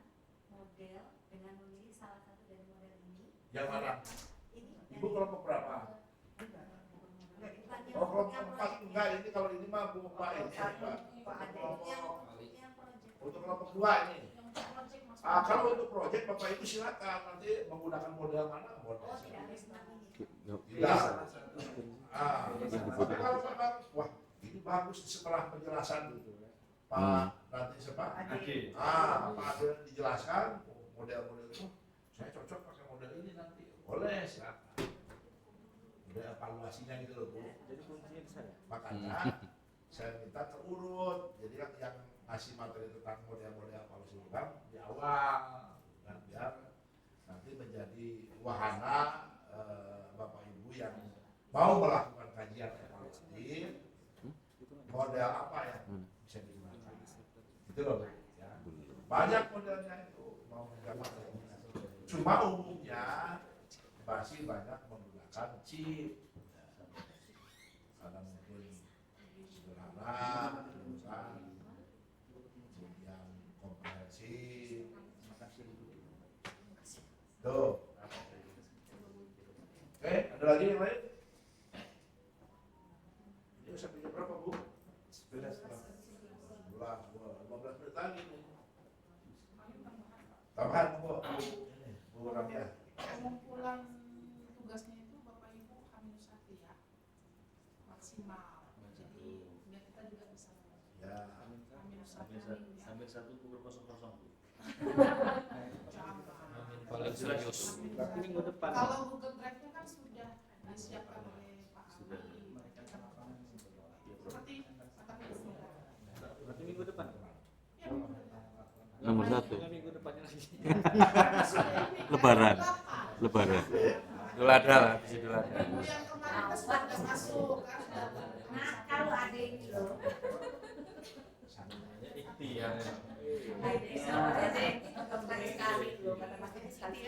model dengan memilih salah satu dari model ini. Yang mana? Ini Ibu kelompok berapa? Oh, kelompok 4 enggak, ini kalau ini mah Bu Pak ini, Pak. Untuk kelompok 2 ini. Kalau untuk proyek Bapak Ibu silakan nanti menggunakan model mana? Model. Oh, tidak harus ini. Tidak. Tapi kalau memang wah ini bagus setelah penjelasan Pak nanti siapa? Oke. Pak Adil dijelaskan model-model itu. Saya cocok pakai model ini nanti. Boleh silakan. Model evaluasinya gitu loh, Bu. Jadi kuncinya di sana. Makanya saya minta terurut. Jadi yang ngasih materi tentang model-model evaluasi program di awal, kan biar nanti menjadi wahana Bapak Ibu yang mau melakukan kajian evaluatif, model apa yang bisa digunakan. Itu loh, ya. Banyak modelnya itu mau menggambar. Cuma umumnya masih banyak menggunakan chip. Ada mungkin sederhana, kan, yang komprehensif. Tuh. Oke, ada lagi yang lain? Ini sampai jam berapa, Bu? 11. 15 menit lagi nih. Tambahan, Bu. Ini, Bu Ramya. Pengumpulan tugasnya itu Bapak Ibu H-1 ya, maksimal. Jadi biar kita juga bisa Ya. H-1 Sambil 1:00. Paling serius. Berarti minggu depan. Kalau Google Drive-nya kan sudah disiapkan oleh Pak Ali. Seperti kata Presiden. Berarti minggu depan. Ya, Nomor 1. Enggak minggu depannya lagi. Lebaran. Lebaran. Idul Adha lah, habis Idul Adha. Minggu yang kemarin kan sudah masuk kan sudah. Nah, kalau ada ini loh. Ikhtiar. Kembali sekali loh, kata Mas Edi sekali.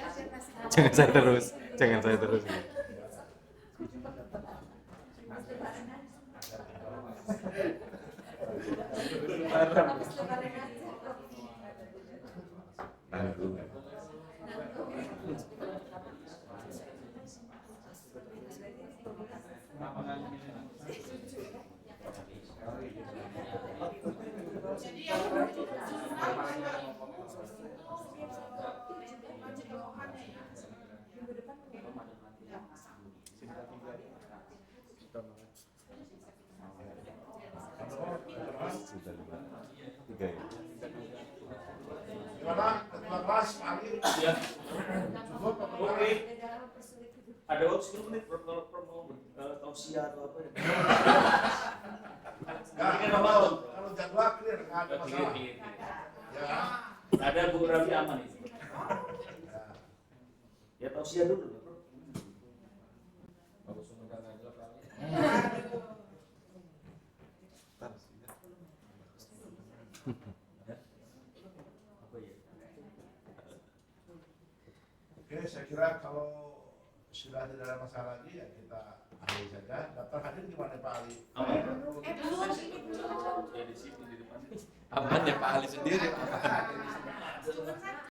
Jangan saya terus. Jangan saya terus. Tangguh. Jadi yang untuk jurnal Bapak Ibu itu pencegahannya ya. Minggu depan ya, sama. Sudah 3 ya. Gimana? Ketua kelas, Pak Ali? Ya. Cukup apa kurang? Oke. Ada waktu 10 menit kalau mau tausiah atau apa ya. Nggak, kalau jadwal clear, nggak ada masalah. Ya. Ada Bu Rabi aman itu. Ya. Ya tausiah dulu. Bagus sebentar aja Pak. Oke, saya kira kalau sudah sudah tidak ada masalah lagi ya kita akhiri saja. Daftar hadir gimana Pak Ali? Aman. Belum, ini belum. Ya di situ di depan. Aman ya Pak Ali sendiri. Cuma satu.